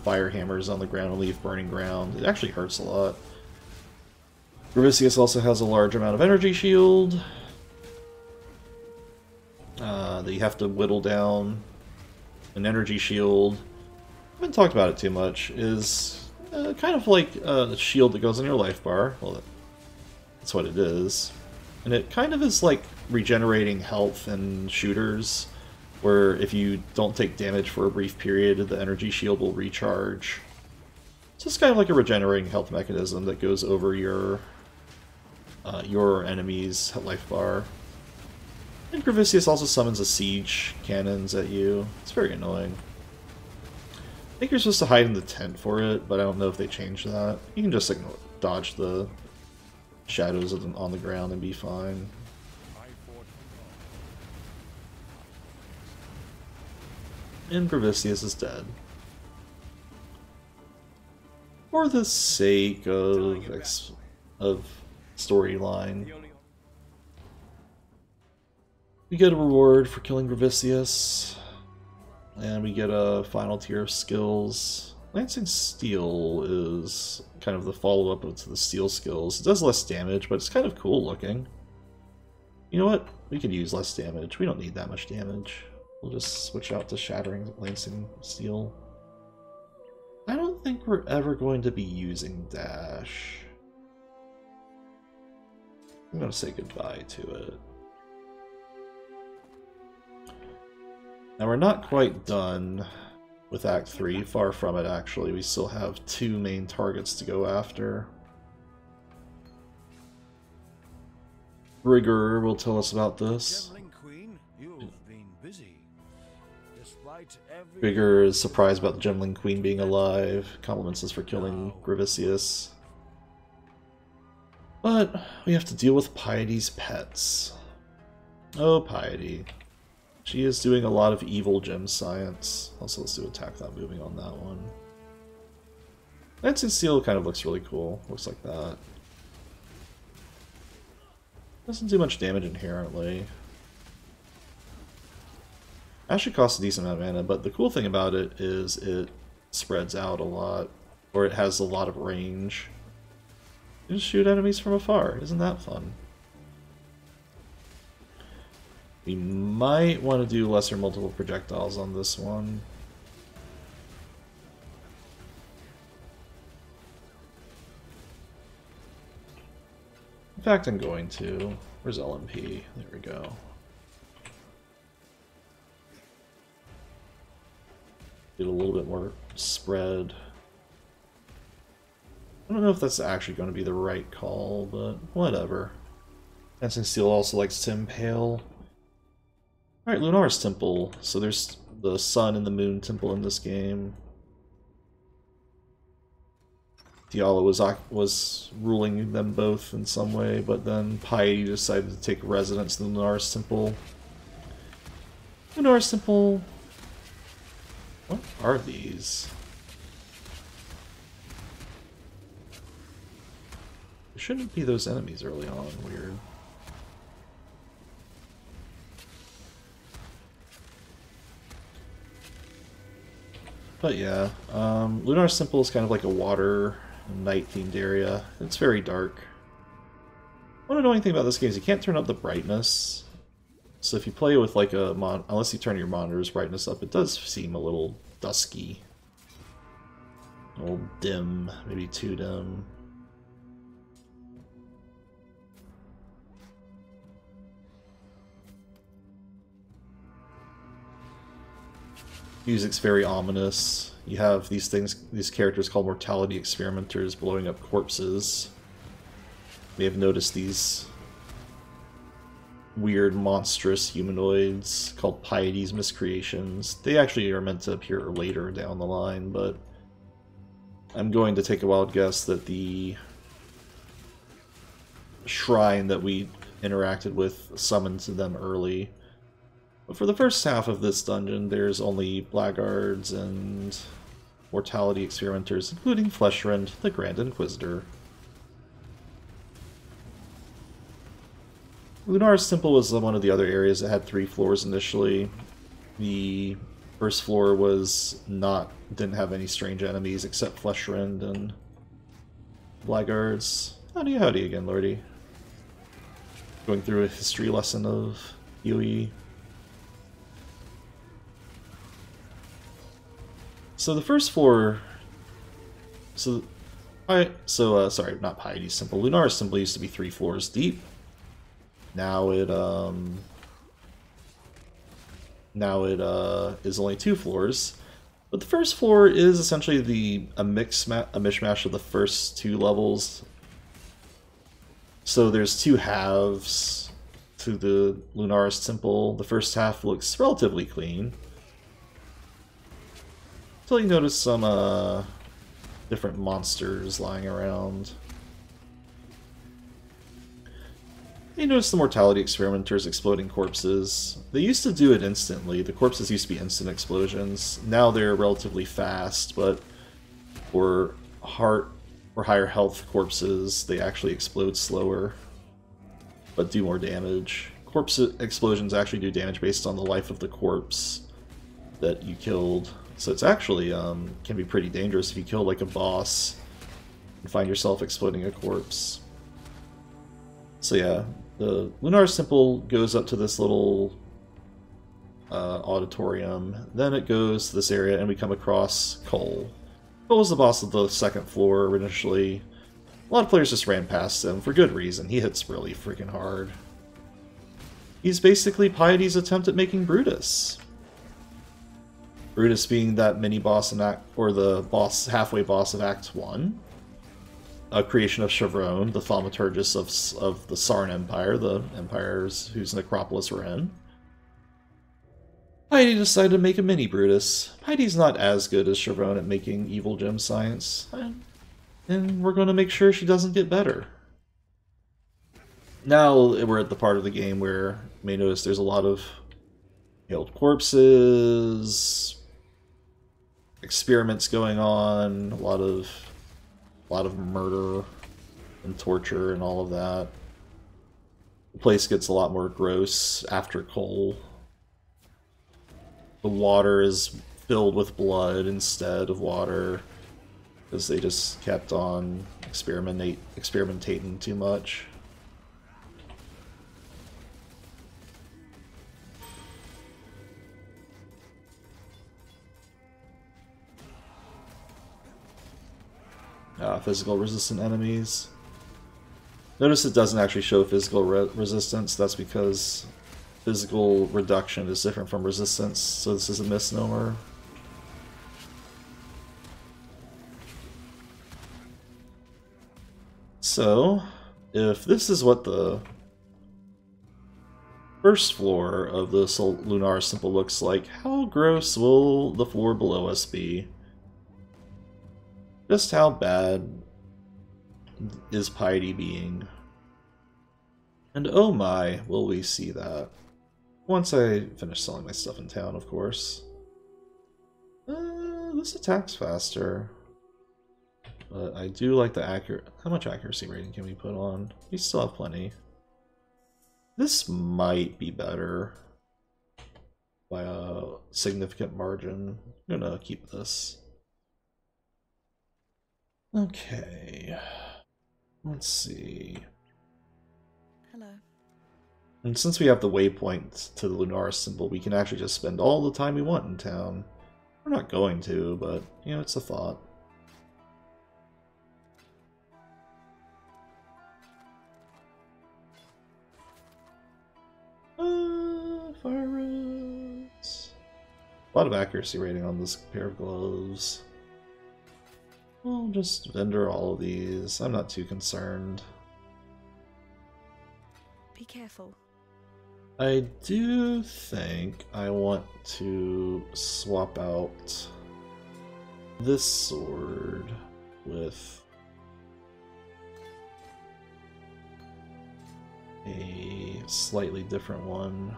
fire hammers on the ground and leave burning ground. It actually hurts a lot. Gravicius also has a large amount of energy shield that you have to whittle down. An energy shield, I haven't talked about it too much, is kind of like a shield that goes on your life bar. Well, that's what it is. And it kind of is like regenerating health in shooters, where if you don't take damage for a brief period, the energy shield will recharge. It's just kind of like a regenerating health mechanism that goes over your enemy's life bar. And Gravicius also summons a siege cannons at you. It's very annoying. I think you're supposed to hide in the tent for it, but I don't know if they changed that. You can just dodge the shadows on the ground and be fine. And Gravicius is dead. For the sake of storyline. We get a reward for killing Gravicius. And we get a final tier of skills. Lancing Steel is kind of the follow-up to the Steel skills. It does less damage, but it's kind of cool looking. You know what? We could use less damage. We don't need that much damage. We'll just switch out to Shattering Lancing Steel. think we're ever going to be using dash. I'm going to say goodbye to it. Now we're not quite done with Act 3, far from it actually. We still have 2 main targets to go after. Rigger will tell us about this. Rigger is surprised about the Gemling Queen being alive, compliments us for killing Grivisius. But we have to deal with Piety's pets. Oh, Piety. She is doing a lot of evil gem science. Also, let's do attack without moving on that one. Dancing Steel kind of looks really cool. Looks like that. Doesn't do much damage inherently. Actually costs a decent amount of mana, but the cool thing about it is it spreads out a lot, or it has a lot of range. You just shoot enemies from afar. Isn't that fun? We might want to do lesser multiple projectiles on this one. In fact, I'm going to. Where's LMP? There we go. Get a little bit more spread. I don't know if that's actually going to be the right call, but whatever. Dancing Steel also likes to impale. Alright, Lunar's Temple. So there's the Sun and the Moon Temple in this game. Diala was ruling them both in some way, but then Piety decided to take residence in the Lunar's Temple. Lunar's Temple... What are these? There shouldn't be those enemies early on. Weird. But yeah, Lunar's Temple is kind of like a water night-themed area. It's very dark. One annoying thing about this game is you can't turn up the brightness. So if you play with like a unless you turn your monitor's brightness up, it does seem a little dusky. A little dim, maybe too dim. Music's very ominous. You have these characters called mortality experimenters blowing up corpses. They have noticed these weird, monstrous humanoids called Piety's miscreations. They actually are meant to appear later down the line, but I'm going to take a wild guess that the shrine that we interacted with summoned them early. But for the first half of this dungeon, there's only blackguards and mortality experimenters, including Fleshrend, the Grand Inquisitor. Lunar's Temple was one of the other areas that had 3 floors initially. The first floor didn't have any strange enemies except Fleshrend and blackguards. Howdy again, Lordy. Going through a history lesson of UE. So the first floor, sorry, not Piety's Temple. Lunar's Temple used to be 3 floors deep. Now it is only 2 floors. But the first floor is essentially a mishmash of the first 2 levels. So there's 2 halves to the Lunar's Temple. The first half looks relatively clean. Until you notice some different monsters lying around. You notice the mortality experimenters exploding corpses. They used to do it instantly. The corpses used to be instant explosions. Now they're relatively fast, but for higher health corpses, they actually explode slower, but do more damage. Corpse explosions actually do damage based on the life of the corpse that you killed. So it's actually can be pretty dangerous if you kill like a boss and find yourself exploding a corpse. So yeah, the Lunar's Temple goes up to this little auditorium. Then it goes to this area and we come across coal. What was the boss of the second floor initially? A lot of players just ran past him for good reason. He hits really freaking hard. He's basically Piety's attempt at making Brutus. Brutus being that mini-boss in Act... or the boss, halfway boss of Act 1. A creation of Chevron, the thaumaturgus of the Sarn Empire, the empires whose Necropolis we're in. Piety decided to make a mini-Brutus. Piety's not as good as Chevron at making evil gem science. And we're going to make sure she doesn't get better. Now we're at the part of the game where you may notice there's a lot of killed corpses, experiments going on, a lot of murder and torture and all of that. The place gets a lot more gross after coal. The water is filled with blood instead of water, because they just kept on experimentating too much. Physical resistant enemies. Notice it doesn't actually show physical resistance. That's because physical reduction is different from resistance, so this is a misnomer. So, if this is what the first floor of the Lunaris Temple looks like, how gross will the floor below us be? Just how bad is Piety being? And oh my, will we see that. Once I finish selling my stuff in town, of course. This attacks faster. But I do like the how much accuracy rating can we put on? We still have plenty. This might be better by a significant margin. I'm gonna keep this. Okay. Let's see. Hello. And since we have the waypoint to the Lunaris symbol, we can actually just spend all the time we want in town. We're not going to, but, you know, it's a thought. Fire roads. A lot of accuracy rating on this pair of gloves. I'll just vendor all of these. I'm not too concerned. Be careful. I do think I want to swap out this sword with a slightly different one.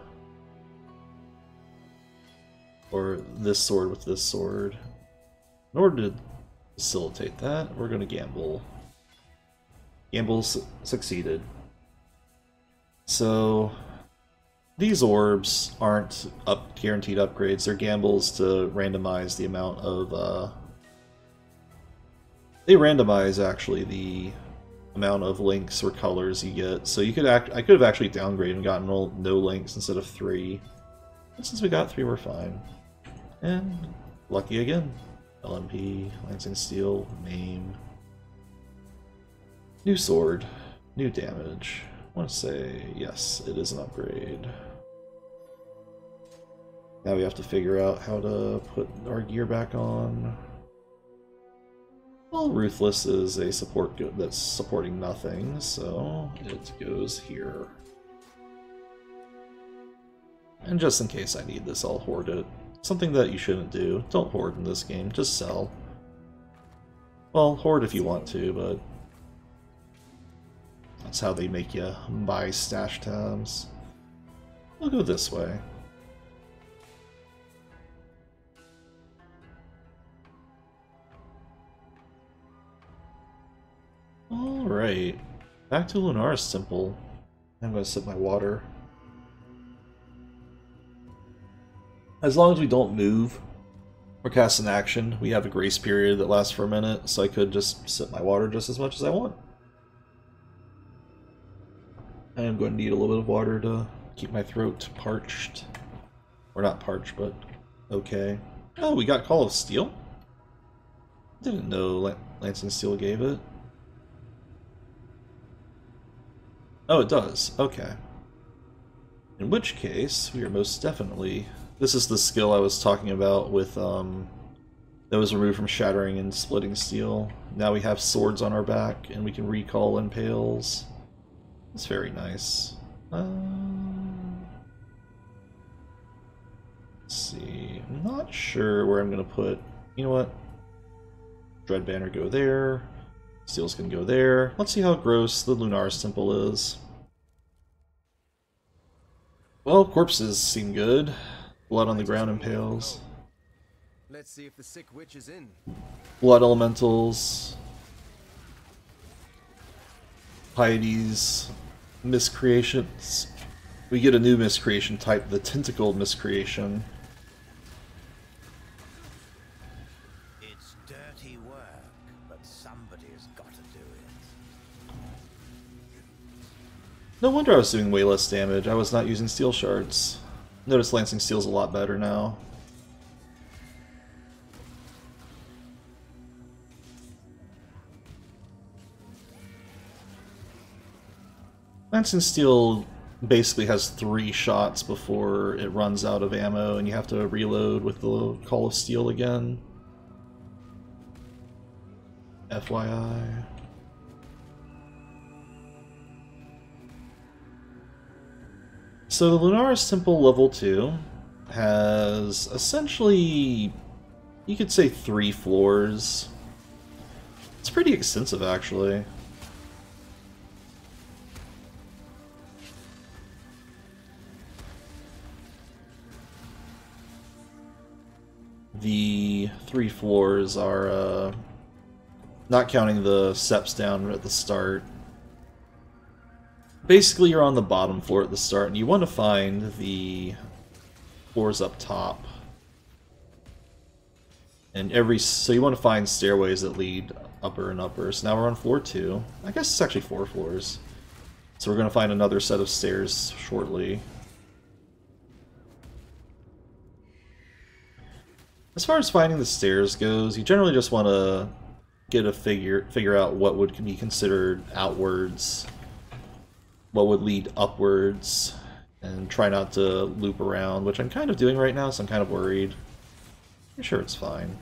Or this sword with this sword. In order to facilitate that, we're going to gamble. Gamble succeeded. So these orbs aren't guaranteed upgrades, they're gambles to randomize the amount of they randomize actually the amount of links or colors you get. So you could I could have actually downgraded and gotten no links instead of 3. But since we got 3, we're fine. And lucky again. LMP, Lancing Steel, Maim. New sword, new damage. I want to say, yes, it is an upgrade. Now we have to figure out how to put our gear back on. Well, Ruthless is a support good that's supporting nothing, so it goes here. And just in case I need this, I'll hoard it. Something that you shouldn't do. Don't hoard in this game, just sell. Well, hoard if you want to, but that's how they make you buy stash tabs. We'll go this way. Alright, back to Lunaris Temple. I'm gonna sip my water. As long as we don't move or cast an action, we have a grace period that lasts for a minute, so I could just sip my water just as much as I want. I am going to need a little bit of water to keep my throat parched. Or not parched, but okay. Oh, we got Call of Steel? Didn't know Lancing Steel gave it. Oh, it does. Okay. In which case, we are most definitely... This is the skill I was talking about with, that was removed from Shattering and Splitting Steel. Now we have swords on our back, and we can recall impales. It's very nice. Let's see. I'm not sure where I'm going to put... You know what? Dread Banner go there. Steel's going to go there. Let's see how gross the Lunaris Temple is. Well, corpses seem good. Blood on the ground impales. Let's see if the sick witch is in. Blood elementals. Pieties. Miscreations. We get a new miscreation type, the Tentacled Miscreation. It's dirty work, but somebody's got to do it. No wonder I was doing way less damage. I was not using steel shards. Notice Lancing Steel's a lot better now. Lancing Steel basically has 3 shots before it runs out of ammo, and you have to reload with the Call of Steel again. FYI. So the Lunaris Temple level 2 has essentially, you could say 3 floors. It's pretty extensive actually. The 3 floors are, not counting the steps down at the start. Basically, you're on the bottom floor at the start, and you want to find the floors up top. And so you want to find stairways that lead upper and upper. So now we're on floor 2. I guess it's actually 4 floors. So we're going to find another set of stairs shortly. As far as finding the stairs goes, you generally just want to get a figure out what would be considered outwards, what would lead upwards, and try not to loop around, which I'm kind of doing right now, so I'm kind of worried. I'm sure it's fine.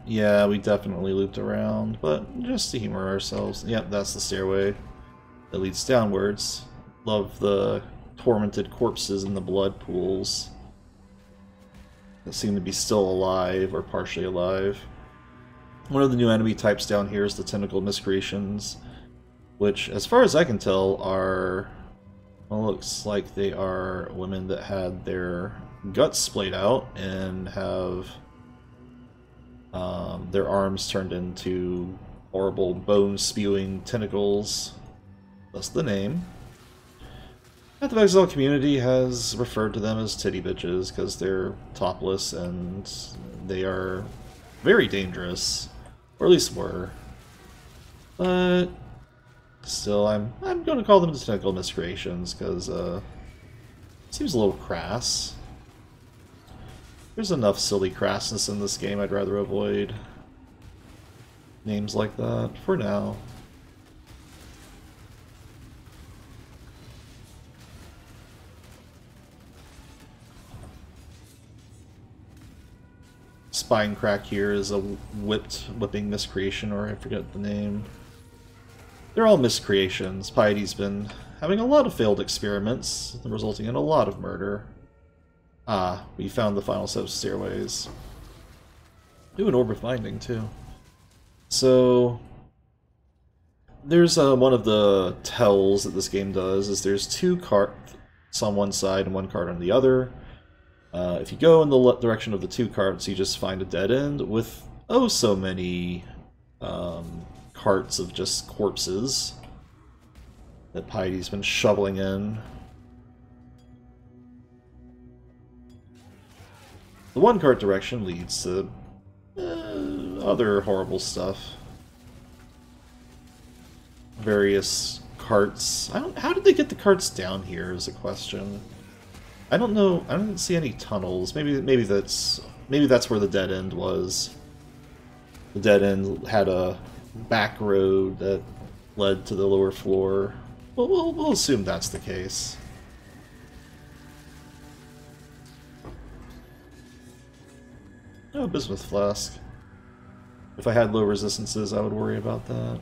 Yeah, we definitely looped around, but just to humor ourselves. Yep, that's the stairway that leads downwards. Love the tormented corpses in the blood pools that seem to be still alive or partially alive. One of the new enemy types down here is the Tentacled Miscreations, which, as far as I can tell, are... Well, looks like they are women that had their guts splayed out and have their arms turned into horrible bone-spewing tentacles. That's the name. Path of Exile community has referred to them as titty bitches because they're topless and they are very dangerous, or at least were. But still, I'm going to call them the Tentacled Miscreations because it seems a little crass. There's enough silly crassness in this game, I'd rather avoid names like that for now. Spine Crack here is a whipping miscreation, or I forget the name. They're all miscreations. Piety's been having a lot of failed experiments, resulting in a lot of murder. Ah, we found the final set of stairways. Ooh, an Orb of Binding, too. So, there's one of the tells that this game does, is there's 2 carts on one side and 1 cart on the other. If you go in the direction of the 2 carts, you just find a dead end with oh so many carts of just corpses that Piety's been shoveling in. The one cart direction leads to other horrible stuff. Various carts. How did they get the carts down here is a question. I don't know. I don't see any tunnels. Maybe that's where the dead end was. The dead end had a back road that led to the lower floor. Well, we'll assume that's the case. Oh, bismuth flask. If I had low resistances, I would worry about that.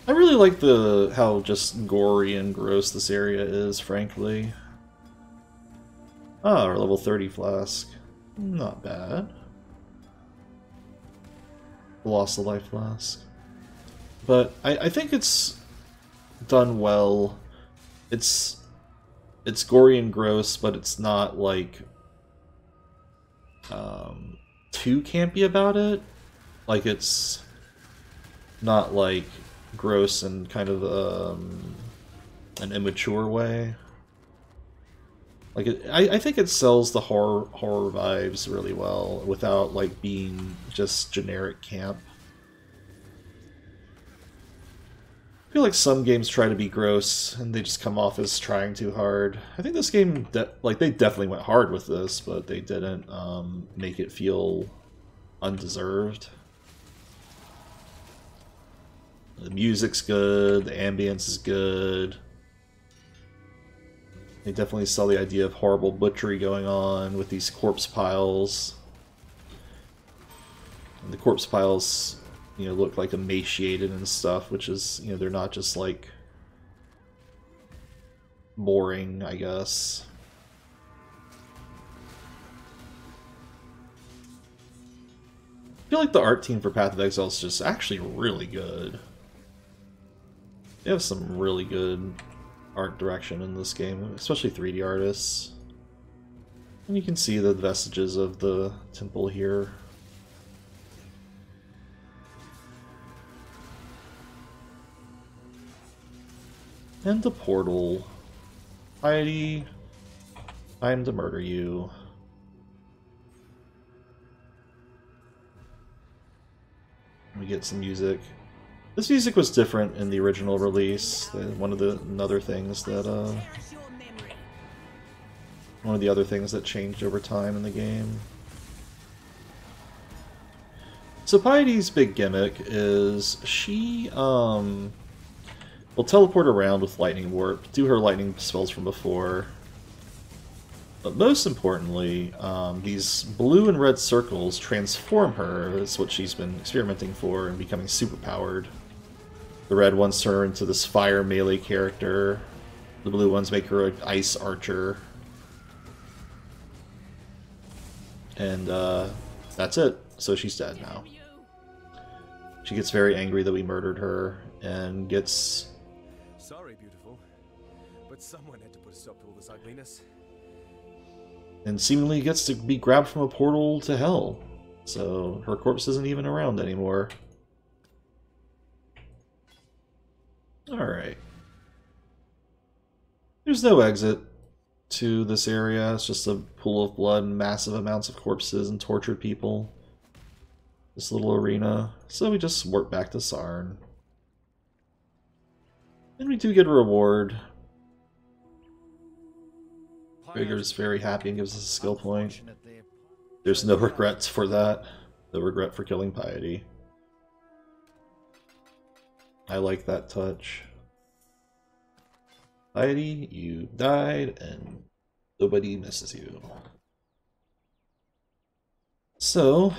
I really like how just gory and gross this area is, frankly. Ah, our level 30 flask. Not bad. Lost a life flask. But I think it's done well. It's gory and gross, but it's not like too campy about it. Like it's not like gross in kind of an immature way. Like I think it sells the horror vibes really well without like being just generic camp. I feel like some games try to be gross and they just come off as trying too hard. I think this game, they definitely went hard with this, but they didn't make it feel undeserved. The music's good, the ambience is good. They definitely sell the idea of horrible butchery going on with these corpse piles. And the corpse piles, look like emaciated and stuff, which is, they're not just like boring, I guess. I feel like the art team for Path of Exile is just actually really good. They have some really good art direction in this game, especially 3D artists. And you can see the vestiges of the temple here. And the portal. Piety, I am to murder you. We get some music. This music was different in the original release. One of the other things that changed over time in the game. So Piety's big gimmick is she will teleport around with lightning warp, do her lightning spells from before. But most importantly, these blue and red circles transform her. That's what she's been experimenting for and becoming superpowered. The red ones turn her into this fire melee character. The blue ones make her an ice archer. And that's it. So she's dead now. She gets very angry that we murdered her and gets... Sorry, beautiful. But someone had to put a stop to all this ugliness. And seemingly gets to be grabbed from a portal to hell. So her corpse isn't even around anymore. Alright. There's no exit to this area. It's just a pool of blood and massive amounts of corpses and tortured people. This little arena. So we just warp back to Sarn. And we do get a reward. Trigger's very happy and gives us a skill point. There's no regrets for that. No regret for killing Piety. I like that touch. Piety, you died and nobody misses you. So,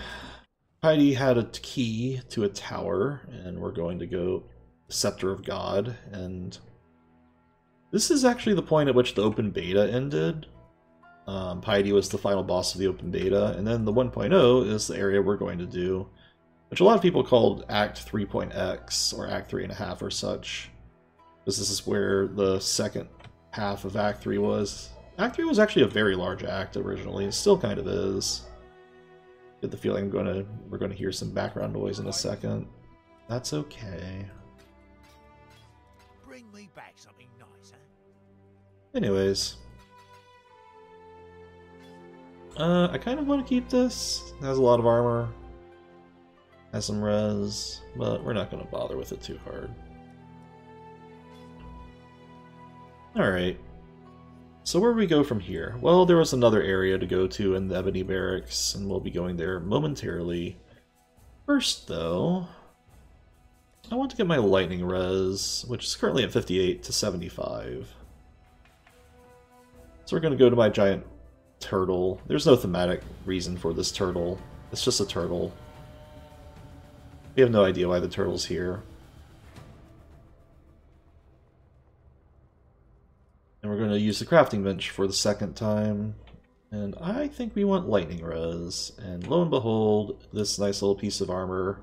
Piety had a key to a tower, and we're going to go Scepter of God, and this is actually the point at which the open beta ended. Piety was the final boss of the open beta, and then the 1.0 is the area we're going to do, which a lot of people called Act 3.x, or Act 3.5 or such, because this is where the second half of Act 3 was. Act 3 was actually a very large act originally, it still kind of is. Get the feeling we're going to hear some background noise in a second. That's okay. bring me back something nice, huh? Anyways. I kind of want to keep this. It has a lot of armor. Has some res, but we're not going to bother with it too hard. Alright. So where do we go from here? Well, there was another area to go to in the Ebony Barracks, and we'll be going there momentarily. First, though, I want to get my lightning res, which is currently at 58 to 75. So we're going to go to my giant turtle. There's no thematic reason for this turtle. It's just a turtle. We have no idea why the turtle's here. And we're going to use the crafting bench for the second time. And I think we want lightning res. And lo and behold, this nice little piece of armor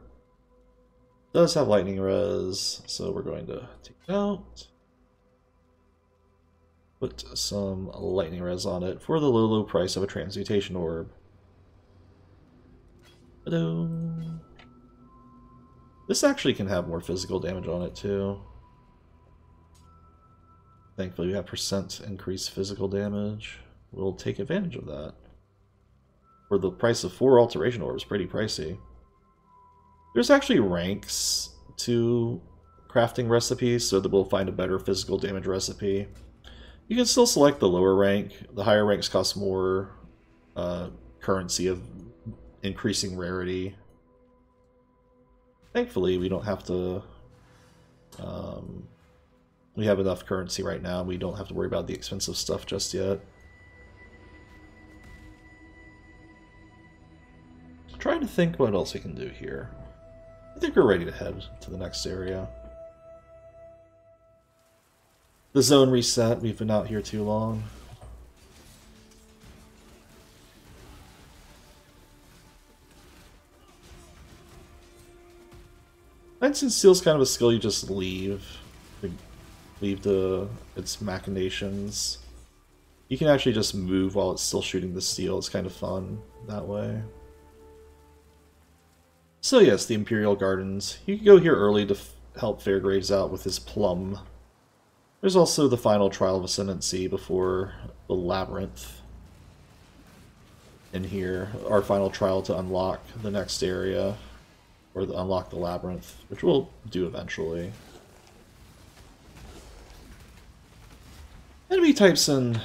does have lightning res. So we're going to take it out. Put some lightning res on it for the low price of a transmutation orb. Hello. This actually can have more physical damage on it too. Thankfully we have percent increased physical damage. We'll take advantage of that. For the price of 4 alteration orbs, pretty pricey. There's actually ranks to crafting recipes, so that we'll find a better physical damage recipe. You can still select the lower rank. The higher ranks cost more currency of increasing rarity. Thankfully, we don't have to... we have enough currency right now. We don't have to worry about the expensive stuff just yet. I'm trying to think what else we can do here. I think we're ready to head to the next area. The zone reset. We've been out here too long. Fencing Steel's kind of a skill you just leave to its machinations. You can actually just move while it's still shooting the steel. It's kind of fun that way. So yes, the Imperial Gardens. You can go here early to help Fairgraves out with his plum. There's also the final Trial of Ascendancy before the Labyrinth. In here, our final trial to unlock the next area. Or unlock the Labyrinth, which we'll do eventually. Enemy types on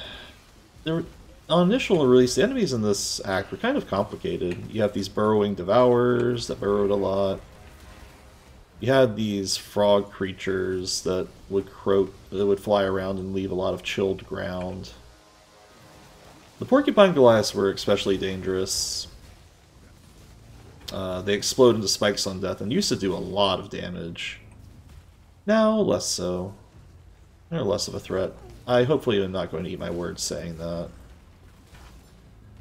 initial release, the enemies in this act were kind of complicated. You have these burrowing devourers that burrowed a lot. You had these frog creatures that would croak, that would fly around and leave a lot of chilled ground. The porcupine Goliaths were especially dangerous. They explode into spikes on death and used to do a lot of damage. Now, less so. They're less of a threat. I hopefully am not going to eat my words saying that.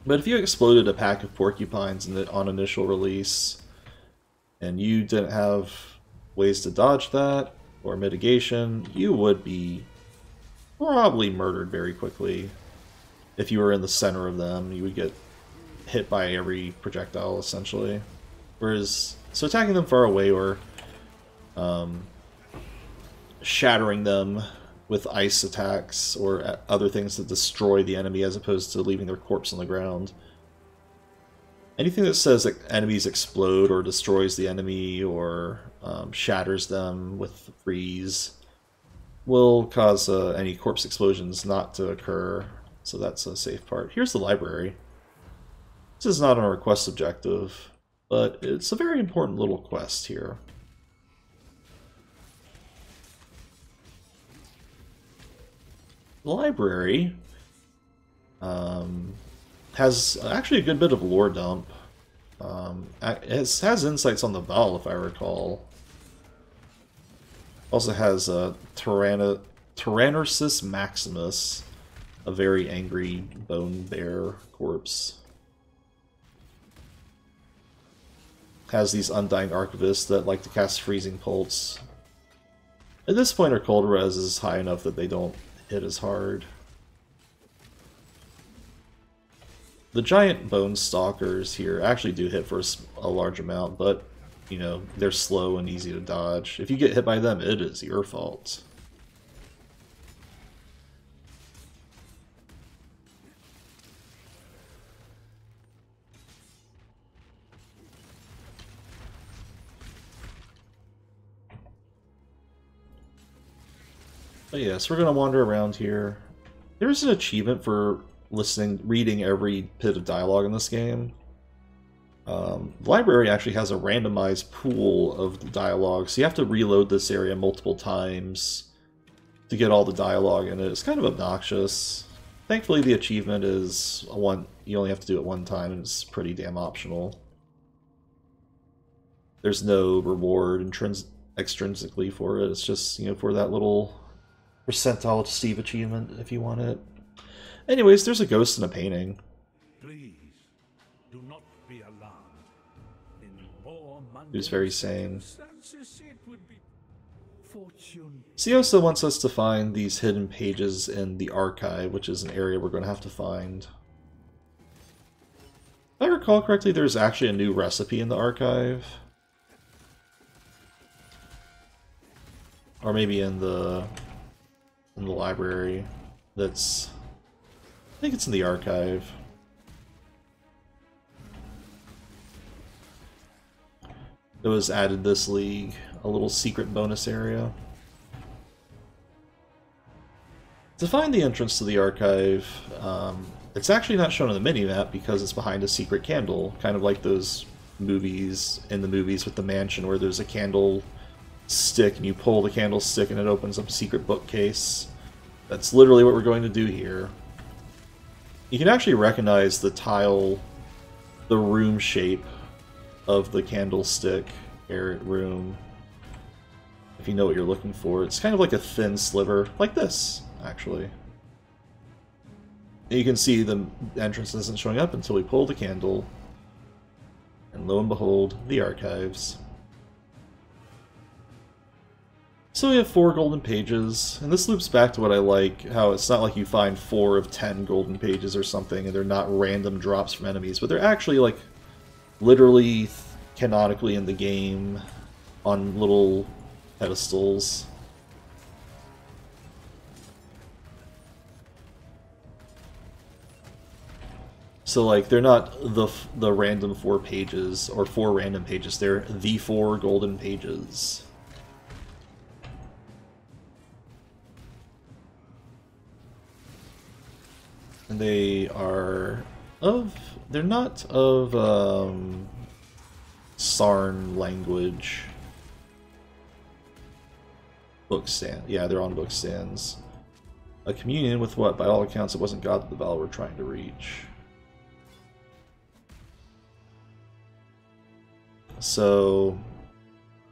But if you exploded a pack of porcupines on initial release, and you didn't have ways to dodge that, or mitigation, you would be probably murdered very quickly. If you were in the center of them, you would get hit by every projectile, essentially. Whereas, so attacking them far away or shattering them with ice attacks or other things that destroy the enemy as opposed to leaving their corpse on the ground. Anything that says that enemies explode or destroys the enemy or shatters them with freeze will cause any corpse explosions not to occur, so that's a safe part. Here's the library. This is not on our quest objective, but it's a very important little quest here. The library has actually a good bit of lore dump. It has insights on the Val, if I recall. Also has Tyrannosaurus Maximus, a very angry bone bear corpse. Has these Undying Archivists that like to cast Freezing Pulse. At this point, our cold res is high enough that they don't hit as hard. The giant bone stalkers here actually do hit for a large amount, but, you know, they're slow and easy to dodge. If you get hit by them, it is your fault. But yes, we're gonna wander around here. There's an achievement for reading every bit of dialogue in this game. The library actually has a randomized pool of the dialogue, so you have to reload this area multiple times to get all the dialogue in it. It's kind of obnoxious. Thankfully, the achievement is you only have to do it one time, and it's pretty damn optional. There's no reward extrinsically for it. It's just, you know, for that little percentile to Steve achievement if you want it. Anyways, there's a ghost in a painting. Please, do not be alarmed. In more Who's very sane. circumstances, it would be fortune. Siosa wants us to find these hidden pages in the archive, which is an area we're going to have to find. If I recall correctly, there's actually a new recipe in the archive. Or maybe in the library. I think it's in the archive. It was added this league, a little secret bonus area. To find the entrance to the archive, it's actually not shown on the minimap because it's behind a secret candle, kind of like those movies with the mansion where there's a candle stick and you pull the candlestick and it opens up a secret bookcase. That's literally what we're going to do here. You can actually recognize the room shape of the candlestick room if you know what you're looking for. It's kind of like a thin sliver, like this, actually. And you can see the entrance isn't showing up until we pull the candle, and lo and behold, the archives. So we have 4 golden pages, and this loops back to what I like, how it's not like you find 4 of 10 golden pages or something, and they're not random drops from enemies, but they're actually, like, literally, canonically in the game, on little pedestals. So, like, they're not the random 4 pages, or 4 random pages, they're the 4 golden pages. And they're not of Sarn language. Bookstand. Yeah, they're on bookstands. A communion with what? By all accounts, it wasn't God that the Val were trying to reach. So,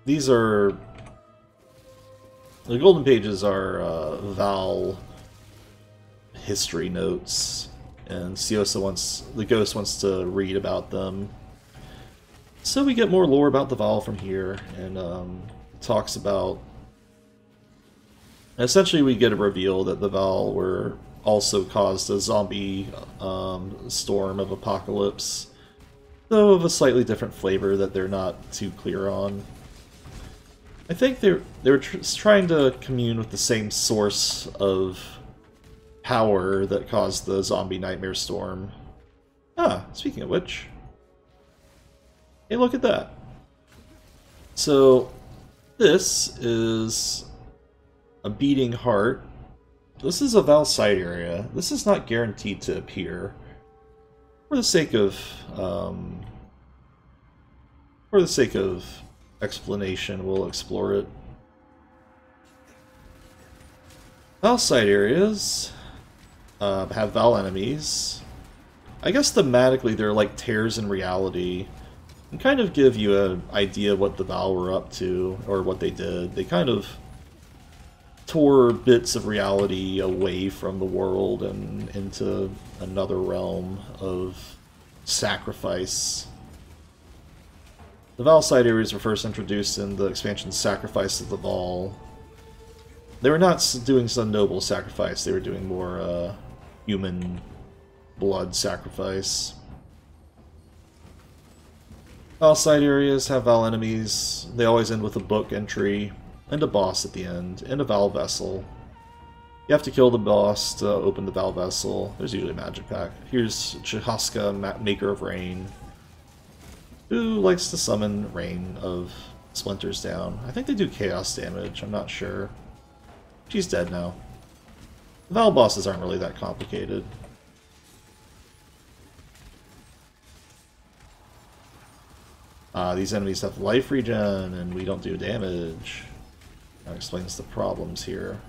these are... The golden pages are Val history notes, and the ghost wants to read about them. So we get more lore about the Val from here, and talks about... Essentially we get a reveal that the Val were also caused a zombie storm of apocalypse, though of a slightly different flavor that they're not too clear on. I think they were trying to commune with the same source of power that caused the zombie nightmare storm. Ah, speaking of which, hey, look at that. So this is a beating heart. This is a Val side area. This is not guaranteed to appear. For the sake of explanation, we'll explore it. Val side areas have Val enemies. I guess thematically they're like tears in reality, and kind of give you an idea what the Val were up to, or what they did. They kind of tore bits of reality away from the world and into another realm of sacrifice. The Val side areas were first introduced in the expansion Sacrifice of the Val. They were not doing some noble sacrifice, they were doing more human blood sacrifice. Val side areas have Val enemies. They always end with a book entry, and a boss at the end, and a Val vessel. You have to kill the boss to open the Val vessel. There's usually a magic pack. Here's Chihaska, Maker of Rain, who likes to summon rain of splinters down. I think they do chaos damage, I'm not sure. She's dead now. The Val bosses aren't really that complicated. These enemies have life regen, and we don't do damage. That explains the problems here.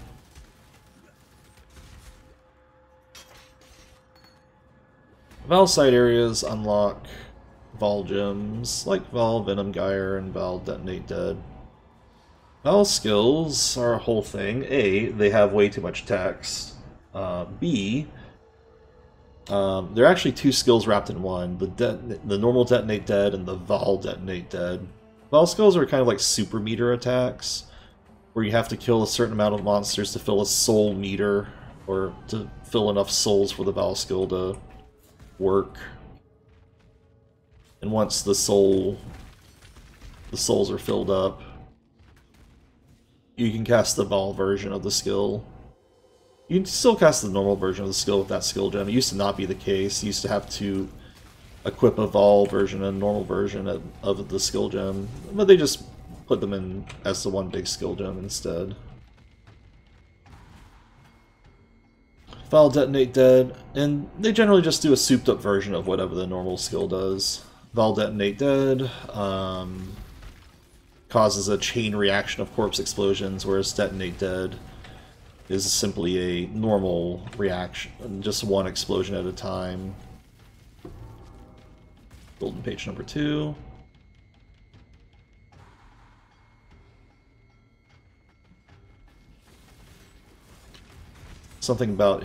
Val side areas unlock Val gems, like Val Venom Gyre and Val Detonate Dead. Val skills are a whole thing. A, they have way too much text. B, they're actually two skills wrapped in one. The normal Detonate Dead and the Val Detonate Dead. Val skills are kind of like super meter attacks, where you have to kill a certain amount of monsters to fill a soul meter, or to fill enough souls for the Val skill to work. And once the souls are filled up, you can cast the Val version of the skill. You can still cast the normal version of the skill with that skill gem. It used to not be the case. You used to have to equip a Val version and a normal version of the skill gem, but they just put them in as the one big skill gem instead. Val Detonate Dead, and they generally just do a souped up version of whatever the normal skill does. Val Detonate Dead causes a chain reaction of corpse explosions, whereas Detonate Dead is simply a normal reaction, just one explosion at a time. Golden page number 2. Something about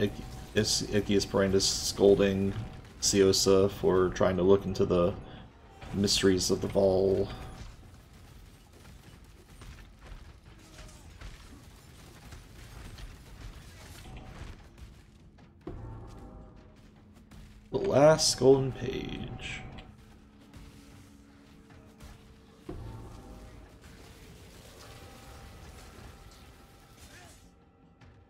Iccius Parendus scolding Ciosa for trying to look into the mysteries of the Val. The last golden page.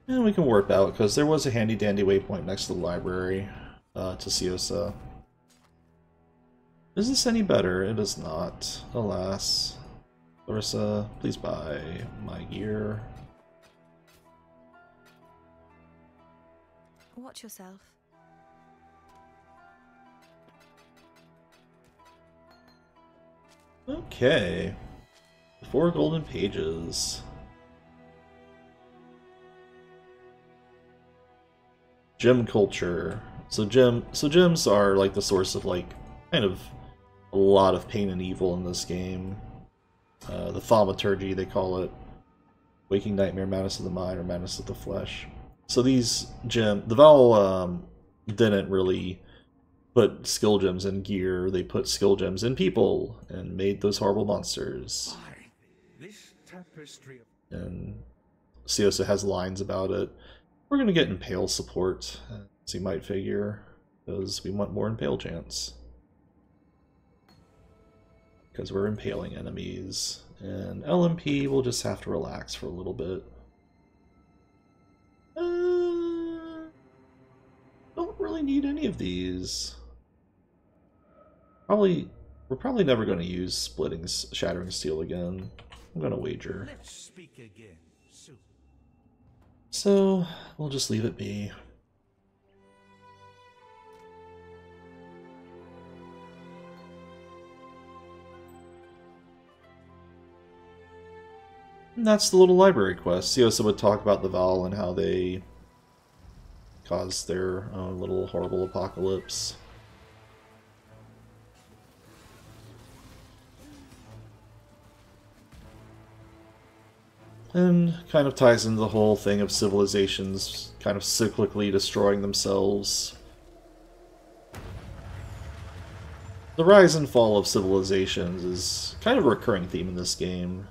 And we can warp out, because there was a handy-dandy waypoint next to the library to Ciosa. Is this any better? It is not. Alas. Larissa, please buy my gear. Watch yourself. Okay. 4 golden pages. Gem culture. So gems are like the source of like kind of a lot of pain and evil in this game. The thaumaturgy, they call it. Waking Nightmare, Madness of the Mind, or Madness of the Flesh. So these the Val didn't really put skill gems in gear, they put skill gems in people and made those horrible monsters. This tapestry of... And Ciosa has lines about it. We're going to get Impale support, as you might figure, because we want more Impale chance. Because we're impaling enemies. And LMP will just have to relax for a little bit. Don't really need any of these. We're probably never going to use Shattering Steel again. I'm going to wager. Let's speak again soon. So, we'll just leave it be. And that's the little library quest. Ciosa would talk about the Val and how they caused their own little horrible apocalypse. And kind of ties into the whole thing of civilizations kind of cyclically destroying themselves. The rise and fall of civilizations is kind of a recurring theme in this game.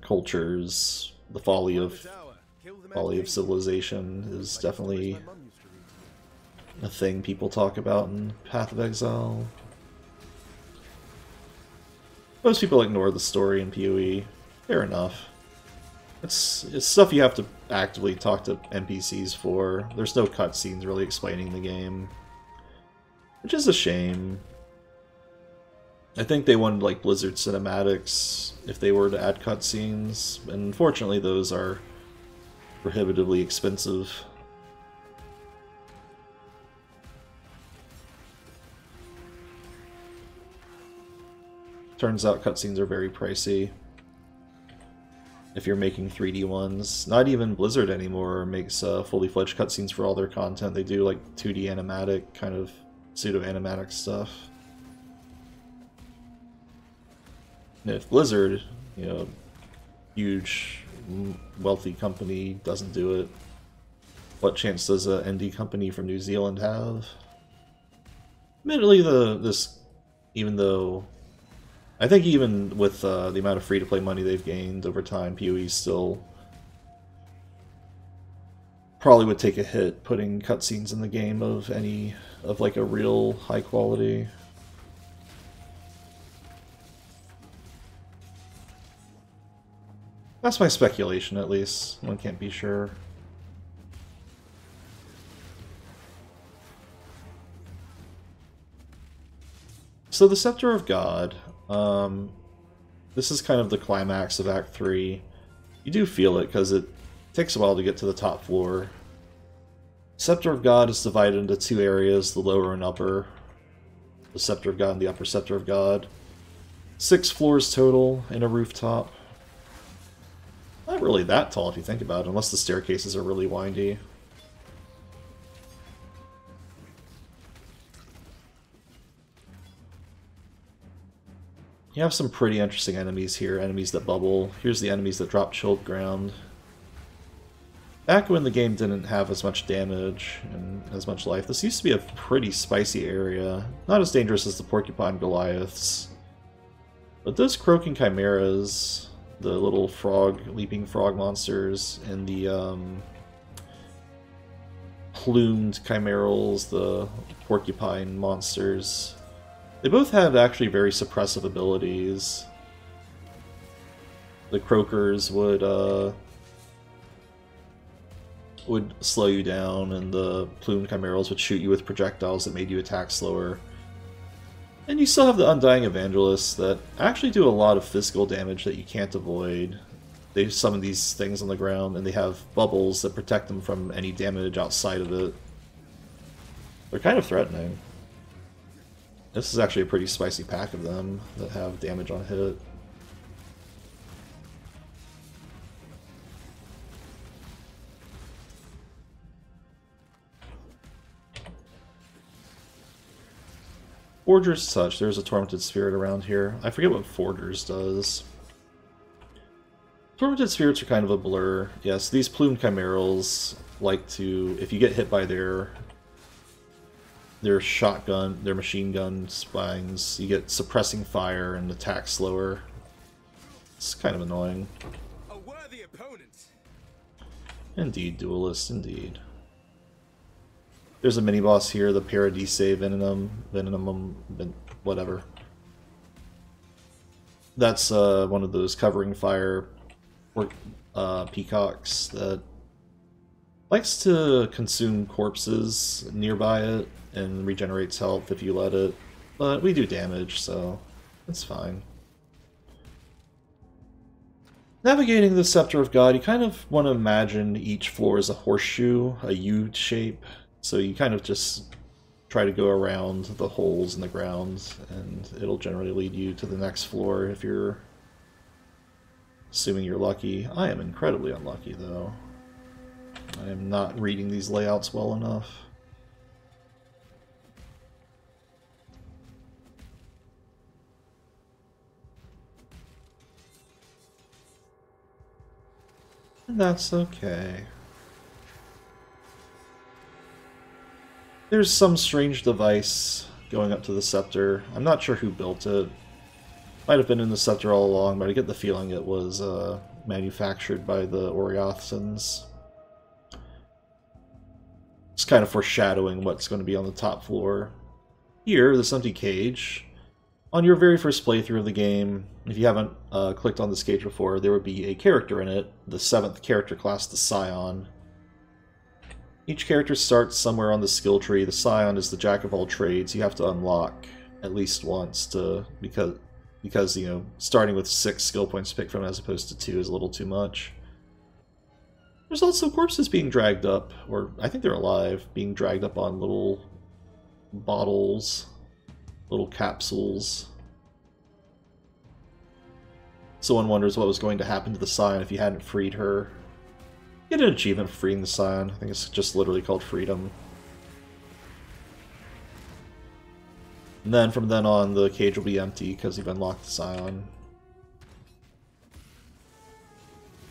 Cultures, the folly of civilization is definitely a thing people talk about in Path of Exile. Most people ignore the story in PoE. Fair enough. It's stuff you have to actively talk to NPCs for. There's no cutscenes really explaining the game, which is a shame. I think they wanted like Blizzard cinematics if they were to add cutscenes, and unfortunately those are prohibitively expensive. Turns out cutscenes are very pricey if you're making 3D ones. Not even Blizzard anymore makes fully fledged cutscenes for all their content. They do like 2D animatic, kind of pseudo-animatic stuff. And if Blizzard, you know, huge, wealthy company, doesn't do it, what chance does an indie company from New Zealand have? Admittedly, even though I think even with the amount of free-to-play money they've gained over time, PoE still probably would take a hit putting cutscenes in the game of like a real high quality. That's my speculation, at least. One can't be sure. So the Scepter of God, this is kind of the climax of Act 3. You do feel it, because it takes a while to get to the top floor. Scepter of God is divided into two areas, the lower and upper. The Scepter of God and the upper Scepter of God. 6 floors total in a rooftop. Not really that tall if you think about it, unless the staircases are really windy. You have some pretty interesting enemies here, enemies that bubble. Here's the enemies that drop chilled ground. Back when the game didn't have as much damage and as much life, this used to be a pretty spicy area. Not as dangerous as the Porcupine Goliaths. But those croaking chimeras, the little leaping frog monsters, and the plumed chimerals, the porcupine monsters, they both had actually very suppressive abilities. The croakers would slow you down, and the plumed chimerals would shoot you with projectiles that made you attack slower. And you still have the Undying Evangelists that actually do a lot of physical damage that you can't avoid. They summon these things on the ground, and they have bubbles that protect them from any damage outside of it. They're kind of threatening. This is actually a pretty spicy pack of them that have damage on hit. Forger's Touch. There's a Tormented Spirit around here. I forget what Forger's does. Tormented Spirits are kind of a blur. Yes, these plumed chimerals like to, if you get hit by their shotgun, their machine gun spines, you get suppressing fire and attack slower. It's kind of annoying. A worthy opponent. Indeed, Duelist, indeed. There's a mini-boss here, the Paradise Venom, whatever. That's one of those covering fire peacocks that likes to consume corpses nearby it and regenerates health if you let it. But we do damage, so it's fine. Navigating the Scepter of God, you kind of want to imagine each floor as a horseshoe, a U shape. So you kind of just try to go around the holes in the ground, and it'll generally lead you to the next floor if you're assuming you're lucky. I am incredibly unlucky, though. I am not reading these layouts well enough. And that's okay. There's some strange device going up to the Scepter. I'm not sure who built it. Might have been in the Scepter all along, but I get the feeling it was manufactured by the Oriathans. It's kind of foreshadowing what's going to be on the top floor. Here, this empty cage. On your very first playthrough of the game, if you haven't clicked on this cage before, there would be a character in it, the 7th character class, the Scion. Each character starts somewhere on the skill tree. The Scion is the jack of all trades you have to unlock at least once to because you know, starting with 6 skill points to pick from as opposed to 2 is a little too much. There's also corpses being dragged up, or I think they're alive, being dragged up on little bottles, little capsules. Someone wonders what was going to happen to the Scion if you hadn't freed her. You get an achievement for freeing the Scion. I think it's just literally called Freedom. And then from then on, the cage will be empty because you've unlocked the Scion.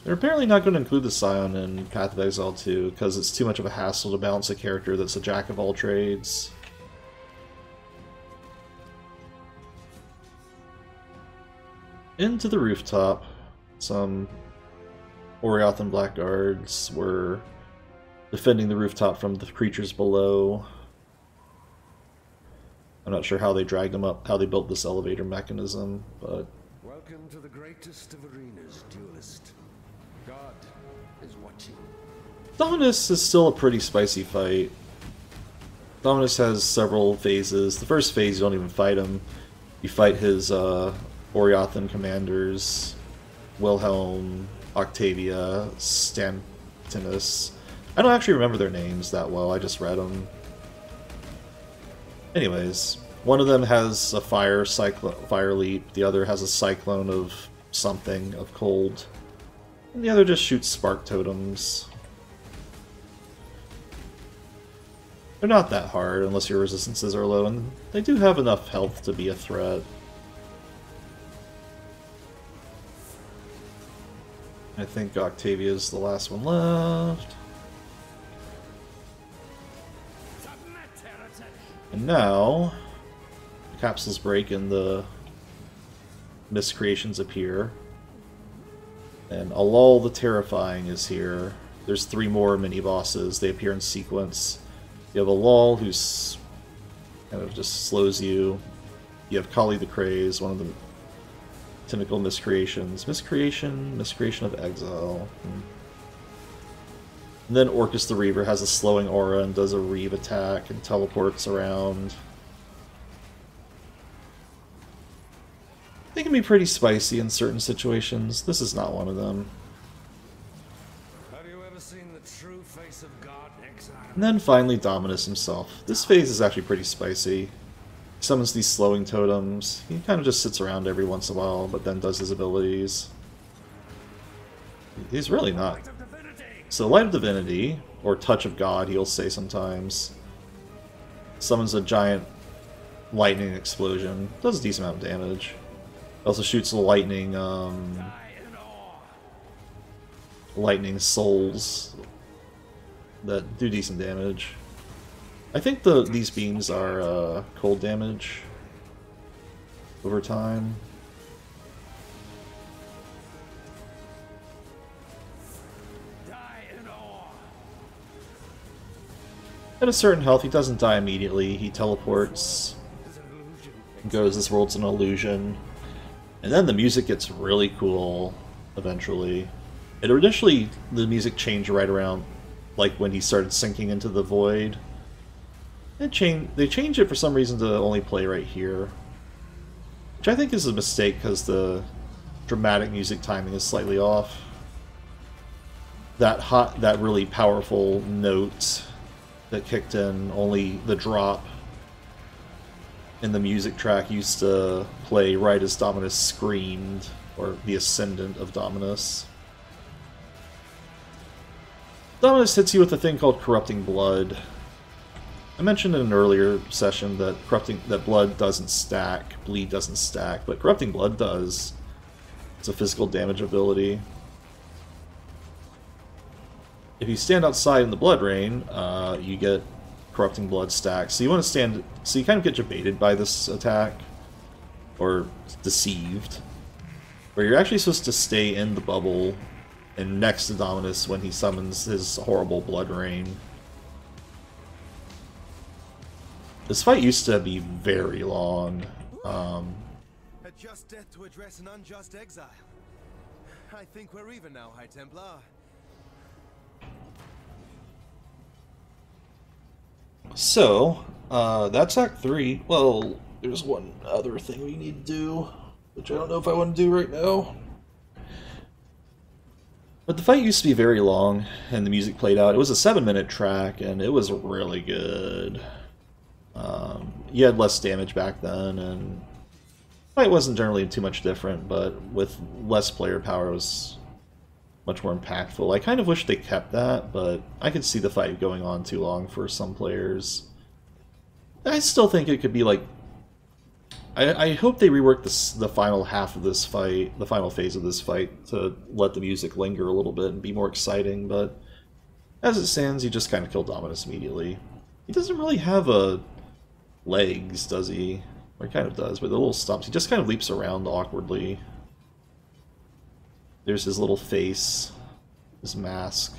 They're apparently not going to include the Scion in Path of Exile 2 because it's too much of a hassle to balance a character that's a jack of all trades. Into the rooftop, some Oriathan Blackguards were defending the rooftop from the creatures below. I'm not sure how they dragged them up, how they built this elevator mechanism, but... Welcome to the greatest of arenas, duelist. God is watching. Dominus is still a pretty spicy fight. Dominus has several phases. The first phase, you don't even fight him. You fight his Oriathan commanders, Wilhelm, Octavia, Stantinus. I don't actually remember their names that well, I just read them. Anyways, one of them has a fire leap, the other has a cyclone of something, of cold, and the other just shoots spark totems. They're not that hard unless your resistances are low, and they do have enough health to be a threat. I think Octavia's the last one left. And now, the capsules break and the miscreations appear. And Alal the Terrifying is here. There's 3 more mini-bosses. They appear in sequence. You have Alal, who's kind of just slows you. You have Kali the Craze, one of the typical miscreations. Miscreation of Exile. And then Orcus the Reaver has a slowing aura and does a Reave attack and teleports around. They can be pretty spicy in certain situations. This is not one of them. Have you ever seen the true face of God, Exile? And then finally Dominus himself. This phase is actually pretty spicy. He summons these slowing totems. He kind of just sits around every once in a while, but then does his abilities. He's really not. So Light of Divinity, or Touch of God, he'll say sometimes, summons a giant lightning explosion. Does a decent amount of damage. Also shoots lightning, lightning souls that do decent damage. I think these beams are cold damage over time. At a certain health, he doesn't die immediately. He teleports and goes, "This world's an illusion." And then the music gets really cool eventually. Initially, the music changed right around like when he started sinking into the void. They changed it for some reason to only play right here, which I think is a mistake because the dramatic music timing is slightly off. That really powerful note that kicked in, only the drop in the music track used to play right as Dominus screamed, or the ascendant of Dominus. Dominus hits you with a thing called Corrupting Blood. I mentioned in an earlier session that blood doesn't stack, bleed doesn't stack, but Corrupting Blood does. It's a physical damage ability. If you stand outside in the blood rain, you get Corrupting Blood stacks. So you want to stand. So you kind of get debated by this attack, or deceived, where you're actually supposed to stay in the bubble and next to Dominus when he summons his horrible blood rain. This fight used to be very long. A just death to address an unjust exile. I think we're even now, High Templar. So, that's Act 3. Well, there's one other thing we need to do, which I don't know if I want to do right now. But the fight used to be very long, and the music played out. It was a 7-minute track, and it was really good. You had less damage back then, and the fight wasn't generally too much different, but with less player power, it was much more impactful. I kind of wish they kept that, but I could see the fight going on too long for some players. I still think it could be like... I hope they rework the final half of this fight, the final phase of this fight, to let the music linger a little bit and be more exciting, but as it stands, you just kind of kill Dominus immediately. He doesn't really have a legs, does he? Or he kind of does, but the little stumps, he just kind of leaps around awkwardly. There's his little face, his mask.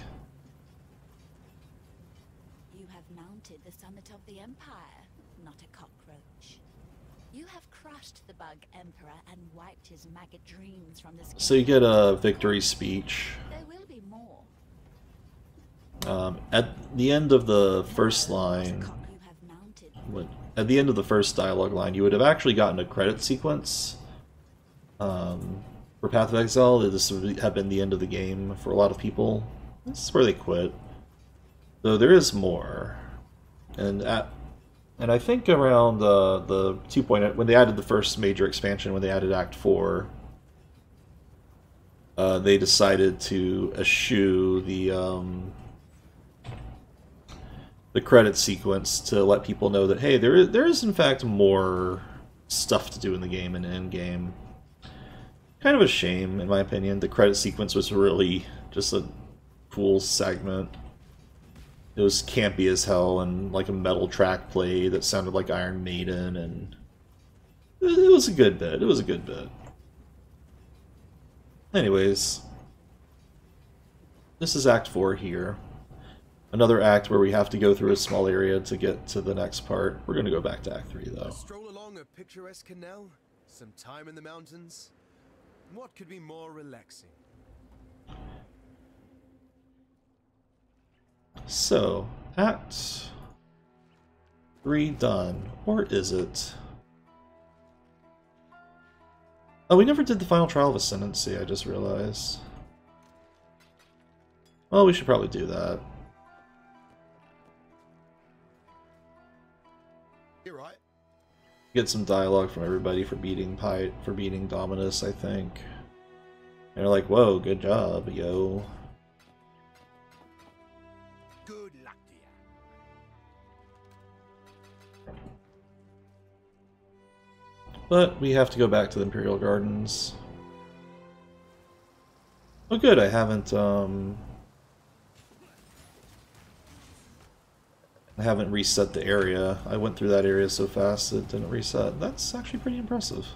You have mounted the summit of the Empire, not a cockroach. You have crushed the bug Emperor and wiped his maggot dreams from the sky. So you get a victory speech. There will be more. At the end of the first line, at the end of the first dialogue line, you would have actually gotten a credit sequence. For Path of Exile, this would have been the end of the game for a lot of people. This is where they quit. Though there is more. And I think around the 2.0, when they added the first major expansion, when they added Act 4, they decided to eschew the credit sequence to let people know that, hey, there is in fact more stuff to do in the game and in-game. Kind of a shame, in my opinion. The credit sequence was really just a cool segment. It was campy as hell, and like a metal track play that sounded like Iron Maiden, and it was a good bit. It was a good bit. Anyways, this is Act 4 here. Another act where we have to go through a small area to get to the next part. We're going to go back to Act 3, though. A stroll along a picturesque canal, some time in the mountains. What could be more relaxing? So, Act 3 done. Or is it? Oh, we never did the final trial of Ascendancy, I just realized. Well, we should probably do that. You're right. Get some dialogue from everybody for beating Dominus, I think. And they're like, whoa, good job, yo. Good luck to you. But we have to go back to the Imperial Gardens. Oh good, I haven't reset the area. I went through that area so fast it didn't reset. That's actually pretty impressive.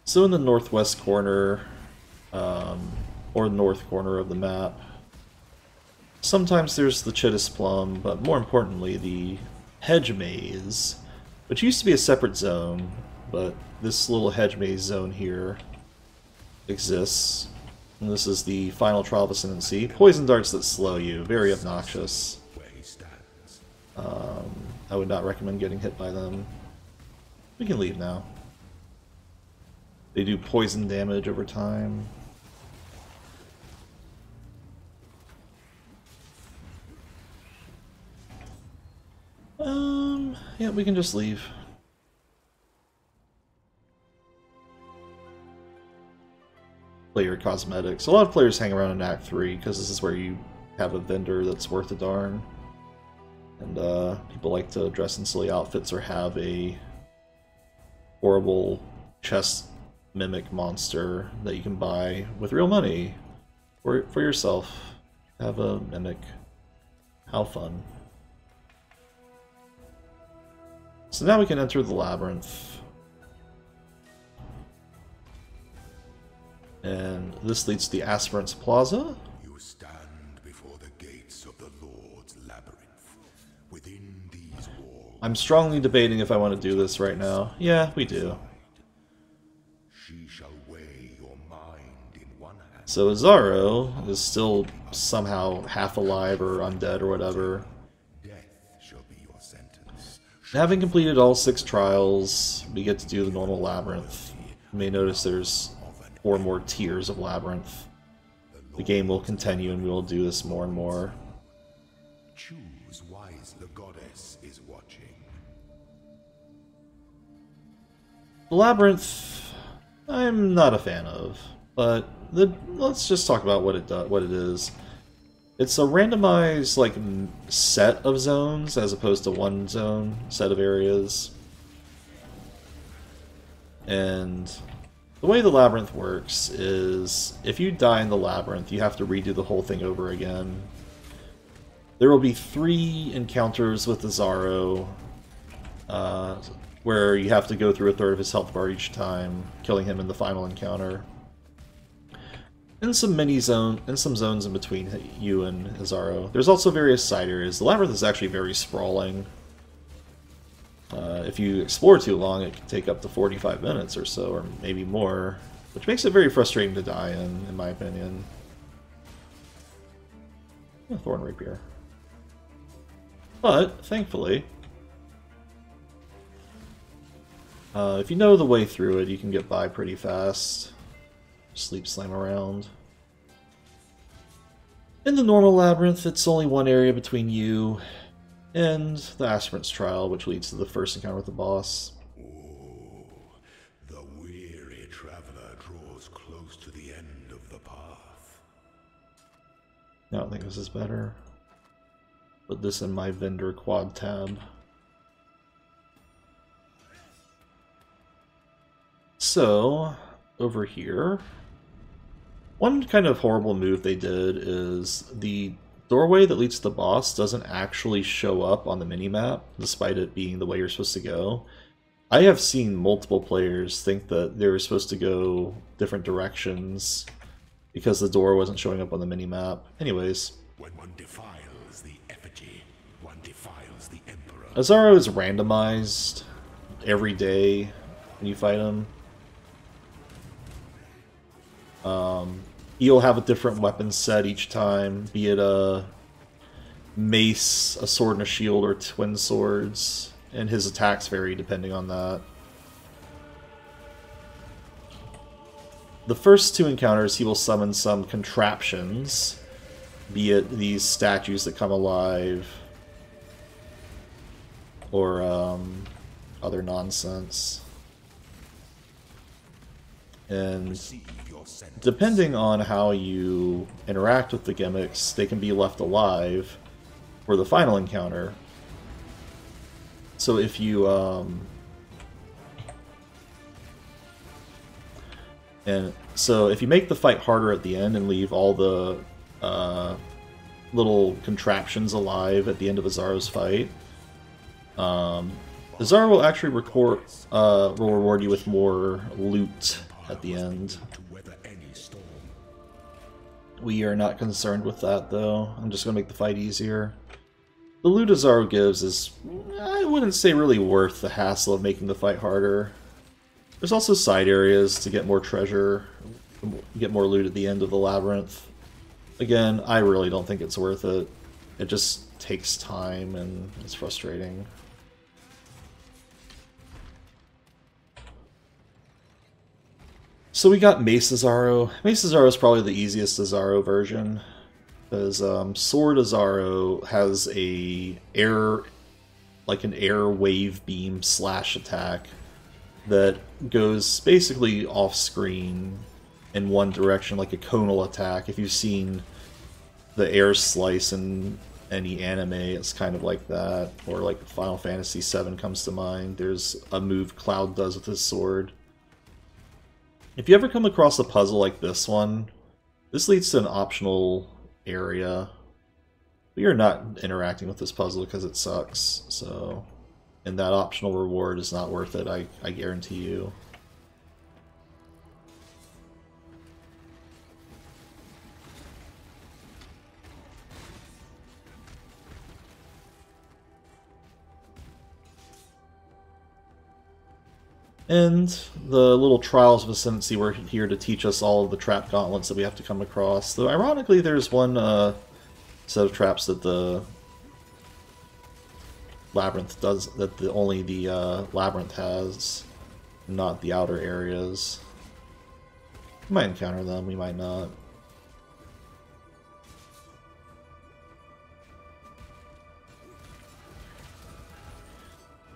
So in the northwest corner, or north corner of the map, sometimes there's the Chittis Plum, but more importantly the Hedge Maze, which used to be a separate zone, but this little Hedge Maze zone here exists. And this is the final trial of Ascendancy. Poison darts that slow you, very obnoxious. I would not recommend getting hit by them. We can leave now. They do poison damage over time. Yeah, we can just leave. Player cosmetics. A lot of players hang around in Act 3 because this is where you have a vendor that's worth a darn. And people like to dress in silly outfits or have a horrible chest mimic monster that you can buy with real money for yourself. Have a mimic. How fun. So now we can enter the Labyrinth. And this leads to the Aspirant's Plaza. You stand before the gates of the Lord's Labyrinth. Within these walls, I'm strongly debating if I want to do this right now. Yeah, we do. she shall weigh your mind in one hand. So Azaro is still somehow half alive or undead or whatever. Death Having completed all 6 trials, we get to do the normal Labyrinth. You may notice there's 4 more tiers of Labyrinth. The game will continue and we will do this more and more. Choose wise, the goddess is watching. The Labyrinth, I'm not a fan of, but let's just talk about what it is. It's a randomized like set of zones as opposed to one zone set of areas. And the way the Labyrinth works is if you die in the Labyrinth, you have to redo the whole thing over again. There will be 3 encounters with the Zaro, where you have to go through a third of his health bar each time, killing him in the final encounter. And some some zones in between you and Zaro. There's also various side areas. The Labyrinth is actually very sprawling. If you explore too long, it can take up to 45 minutes or so, or maybe more, which makes it very frustrating to die in my opinion. A Thorn Rapier. But, thankfully, if you know the way through it, you can get by pretty fast. Sleep slam around. In the normal Labyrinth, it's only one area between you and the Aspirant's Trial, which leads to the first encounter with the boss. Oh, the weary traveler draws close to the end of the path. I don't think this is better. Put this in my vendor quad tab. So, over here, one kind of horrible move they did is the doorway that leads to the boss doesn't actually show up on the minimap, despite it being the way you're supposed to go. I have seen multiple players think that they were supposed to go different directions because the door wasn't showing up on the minimap. Anyways. When one defiles the effigy, one defiles the Emperor. Azaro is randomized every day when you fight him. He'll have a different weapon set each time, be it a mace, a sword and a shield, or twin swords, and his attacks vary depending on that. The first 2 encounters he will summon some contraptions, be it these statues that come alive, or other nonsense. And depending on how you interact with the gimmicks, they can be left alive for the final encounter. So if you if you make the fight harder at the end and leave all the little contraptions alive at the end of Azaro's fight, Azaro will actually will reward you with more loot at the end. We are not concerned with that, though. I'm just going to make the fight easier. The loot Azaro gives is, I wouldn't say really worth the hassle of making the fight harder. There's also side areas to get more treasure, get more loot at the end of the Labyrinth. Again, I really don't think it's worth it. It just takes time and it's frustrating. So we got Mace Azaro. Mace Azaro is probably the easiest Azaro version, because Sword Azaro has an air wave beam slash attack that goes basically off screen in one direction, like a conal attack. If you've seen the air slice in any anime, it's kind of like that. Or like Final Fantasy VII comes to mind. There's a move Cloud does with his sword. If you ever come across a puzzle like this one, this leads to an optional area. But you're not interacting with this puzzle because it sucks, so... And that optional reward is not worth it, I guarantee you. And the little Trials of Ascendancy were here to teach us all of the trap gauntlets that we have to come across. Though, ironically, there's one set of traps that the Labyrinth does, that only the Labyrinth has, not the outer areas. We might encounter them, we might not.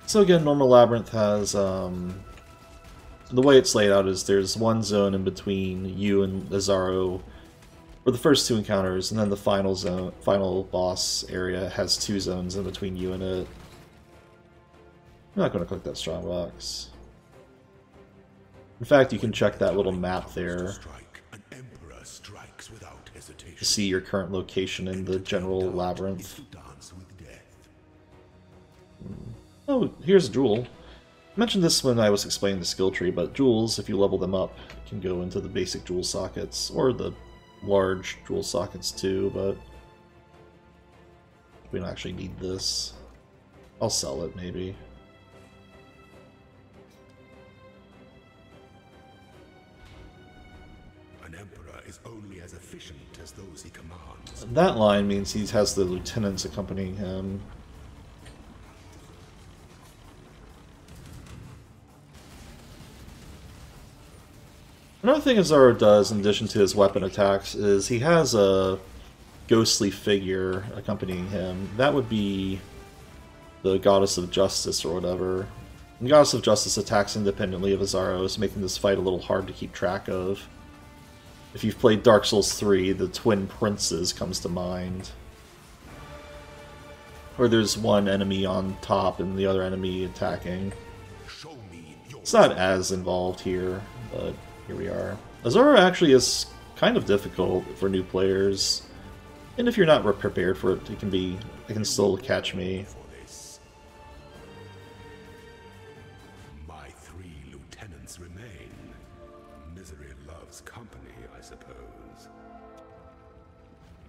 So again, normal Labyrinth has, the way it's laid out is there's one zone in between you and Azaro for the first two encounters, and then the final boss area has two zones in between you and it. I'm not going to click that strongbox. In fact, you can check that little map there to see your current location in the general Labyrinth. Oh, here's a jewel. I mentioned this when I was explaining the skill tree, but jewels, if you level them up, can go into the basic jewel sockets, or the large jewel sockets too, but we don't actually need this. I'll sell it, maybe. An emperor is only as efficient as those he commands. And that line means he has the lieutenants accompanying him. Another thing Azaro does, in addition to his weapon attacks, is he has a ghostly figure accompanying him. That would be the Goddess of Justice or whatever. And the Goddess of Justice attacks independently of Azaro's, making this fight a little hard to keep track of. If you've played Dark Souls 3, the Twin Princes comes to mind. Where there's one enemy on top and the other enemy attacking. It's not as involved here, but here we are. Azaro actually is kind of difficult for new players, and if you're not prepared for it, it can still catch me. My 3 lieutenants remain. Misery loves company, I suppose.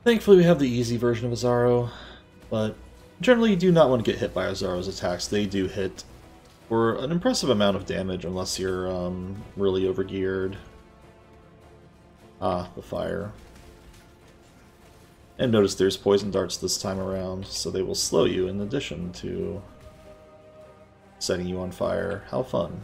Thankfully we have the easy version of Azaro, but generally you do not want to get hit by Azaro's attacks. They do hit for an impressive amount of damage unless you're really overgeared. Ah, the fire. And notice there's poison darts this time around, so they will slow you in addition to setting you on fire. How fun.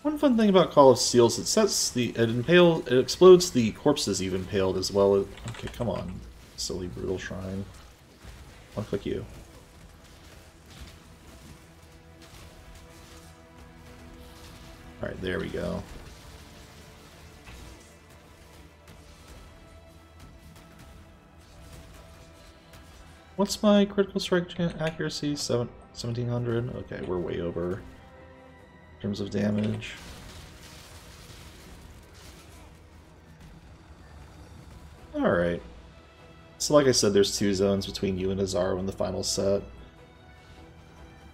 One fun thing about Call of Steel is it explodes the corpses you've impaled as well as... Okay, come on, silly brutal shrine. One click you. Alright, there we go. What's my critical strike accuracy? 1700? Okay, we're way over in terms of damage. Alright. So like I said, there's two zones between you and Azaro in the final set.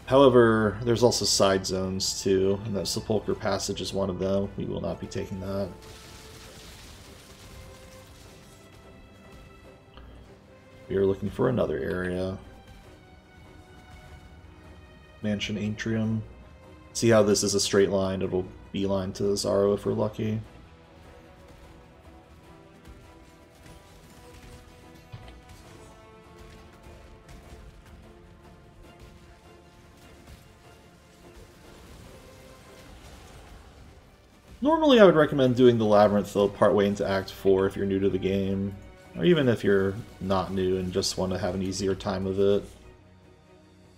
However, there's also side zones too, and that Sepulchre Passage is one of them. We will not be taking that. We are looking for another area. Mansion Atrium. See how this is a straight line? It'll beeline to Azaro if we're lucky. Normally I would recommend doing the Labyrinth though partway into Act 4 if you're new to the game, or even if you're not new and just want to have an easier time of it.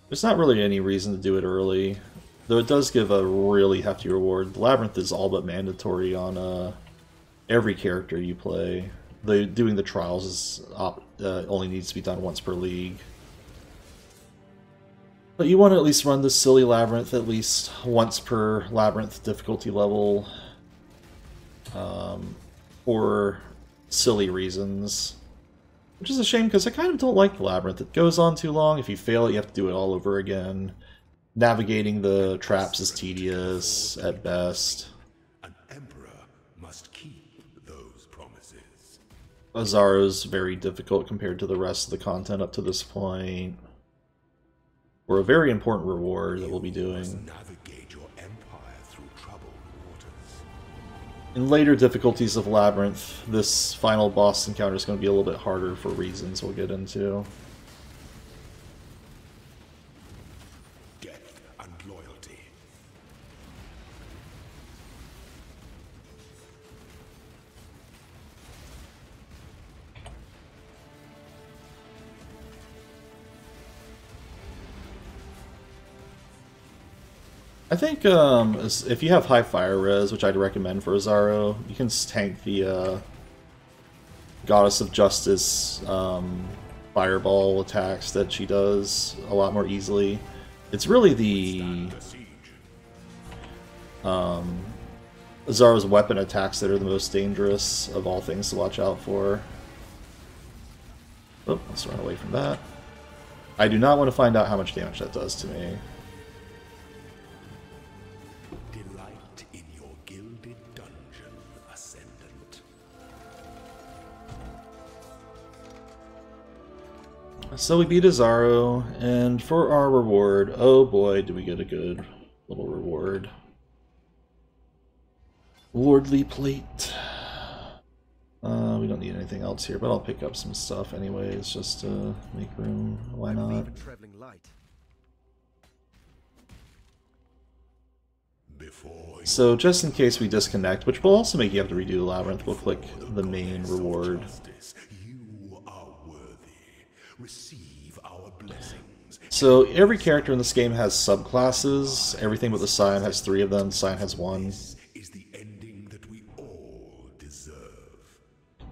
There's not really any reason to do it early, though it does give a really hefty reward. The Labyrinth is all but mandatory on every character you play. Doing the trials is only needs to be done once per league. But you want to at least run this silly Labyrinth at least once per Labyrinth difficulty level, for silly reasons. Which is a shame, because I kind of don't like the Labyrinth. It goes on too long. If you fail it, you have to do it all over again. Navigating the traps is tedious at best. An emperor must keep those promises. Azaro's very difficult compared to the rest of the content up to this point. For a very important reward that we'll be doing. Navigate your empire through troubled waters. In later difficulties of Labyrinth, this final boss encounter is going to be a little bit harder for reasons we'll get into. Death and loyalty. I think if you have high fire res, which I'd recommend for Azaro, you can tank the Goddess of Justice fireball attacks that she does a lot more easily. It's really the Azaro's weapon attacks that are the most dangerous of all things to watch out for. Oh, let's run away from that. I do not want to find out how much damage that does to me. Delight in your gilded dungeon, Ascendant. So we beat Azaro, and for our reward, oh boy, do we get a good little reward. Lordly Plate. We don't need anything else here, but I'll pick up some stuff anyways, just to make room. Why not? Even traveling light. So just in case we disconnect, which will also make you have to redo the Labyrinth, we'll click the main reward. You are worthy. Receive our blessings. So every character in this game has subclasses. Everything but the Scion has 3 of them. The Scion has 1. Is the ending that we all deserve.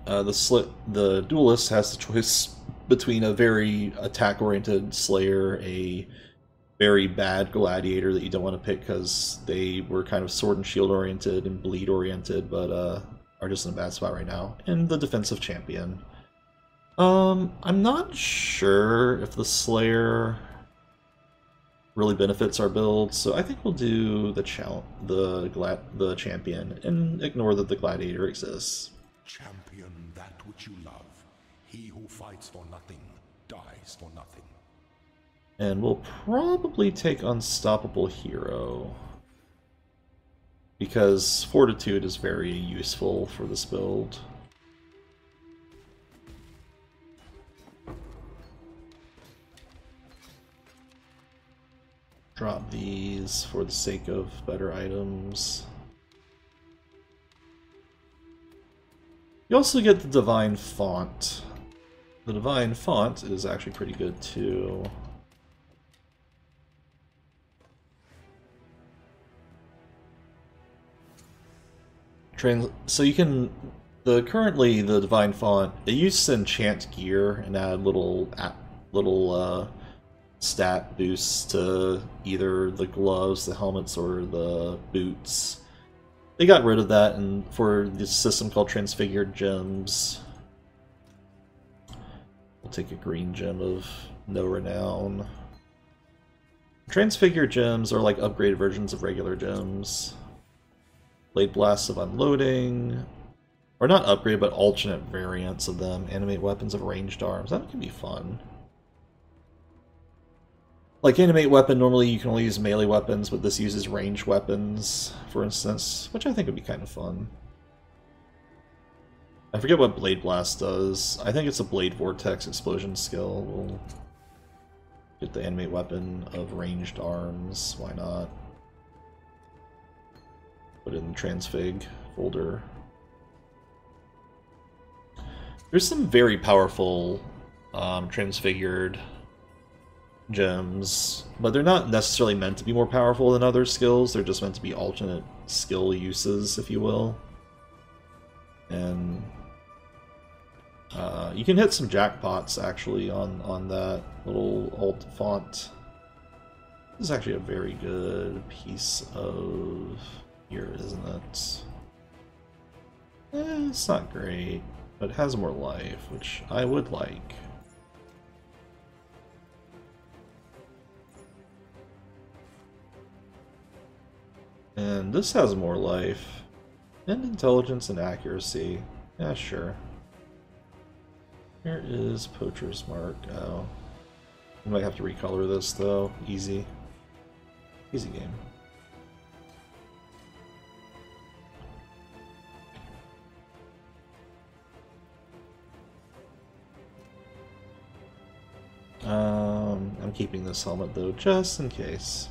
The Duelist has the choice between a very attack-oriented Slayer, a very bad Gladiator that you don't want to pick because they were kind of sword and shield oriented and bleed oriented, but are just in a bad spot right now, and the Defensive Champion. I'm not sure if the Slayer really benefits our build, so I think we'll do the Champion and ignore that the Gladiator exists. Champion that which you love. He who fights for nothing dies for nothing. And we'll probably take Unstoppable Hero, because Fortitude is very useful for this build. Drop these for the sake of better items. You also get the Divine Font. The Divine Font is actually pretty good too. So you can, currently the Divine Font, it used to enchant gear and add little stat boosts to either the gloves, the helmets, or the boots. They got rid of that and for this system called Transfigured Gems. We'll take a green gem of no renown. Transfigured Gems are like upgraded versions of regular gems. Blade Blasts of Unloading, or not upgraded, but alternate variants of them. Animate Weapons of Ranged Arms. That can be fun. Like Animate Weapon, normally you can only use melee weapons, but this uses ranged weapons, for instance, which I think would be kind of fun. I forget what Blade Blast does. I think it's a Blade Vortex explosion skill. We'll get the Animate Weapon of Ranged Arms. Why not? Put it in the Transfig folder. There's some very powerful Transfigured gems, but they're not necessarily meant to be more powerful than other skills. They're just meant to be alternate skill uses, if you will. And you can hit some jackpots actually on that little alt font. This is actually a very good piece of gear, isn't it? It's not great, but it has more life, which I would like. And this has more life. And intelligence and accuracy. Yeah, sure. Here is Poacher's Mark. Oh. We might have to recolor this though. Easy. Easy game. I'm keeping this helmet though, just in case.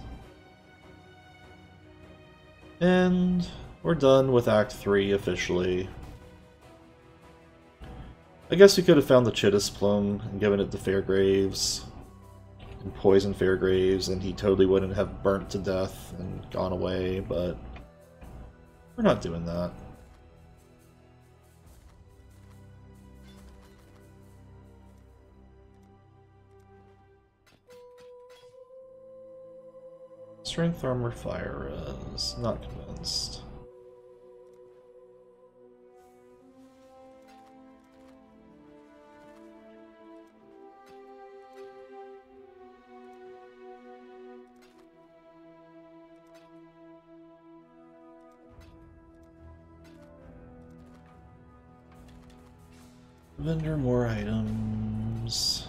And we're done with Act 3 officially. I guess we could have found the Chittis Plum and given it to Fairgraves and poisoned Fairgraves, and he totally wouldn't have burnt to death and gone away, but we're not doing that. Strength, armor, fire is not convinced. Vendor more items.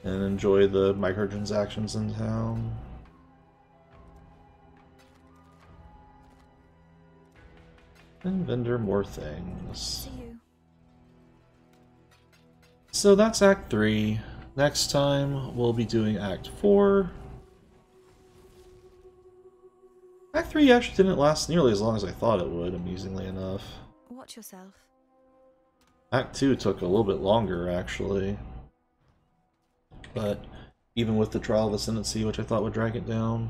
And enjoy the microtransactions in town. And vendor more things. See you. So that's Act 3. Next time we'll be doing Act 4. Act 3 actually didn't last nearly as long as I thought it would, amusingly enough. Watch yourself. Act 2 took a little bit longer, actually. But even with the Trial of Ascendancy, which I thought would drag it down.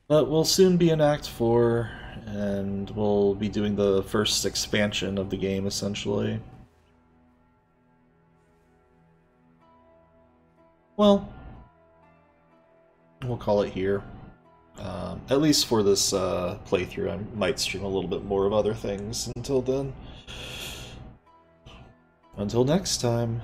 But we'll soon be in Act 4, and we'll be doing the first expansion of the game, essentially. Well, we'll call it here. At least for this playthrough, I might stream a little bit more of other things until then. Until next time.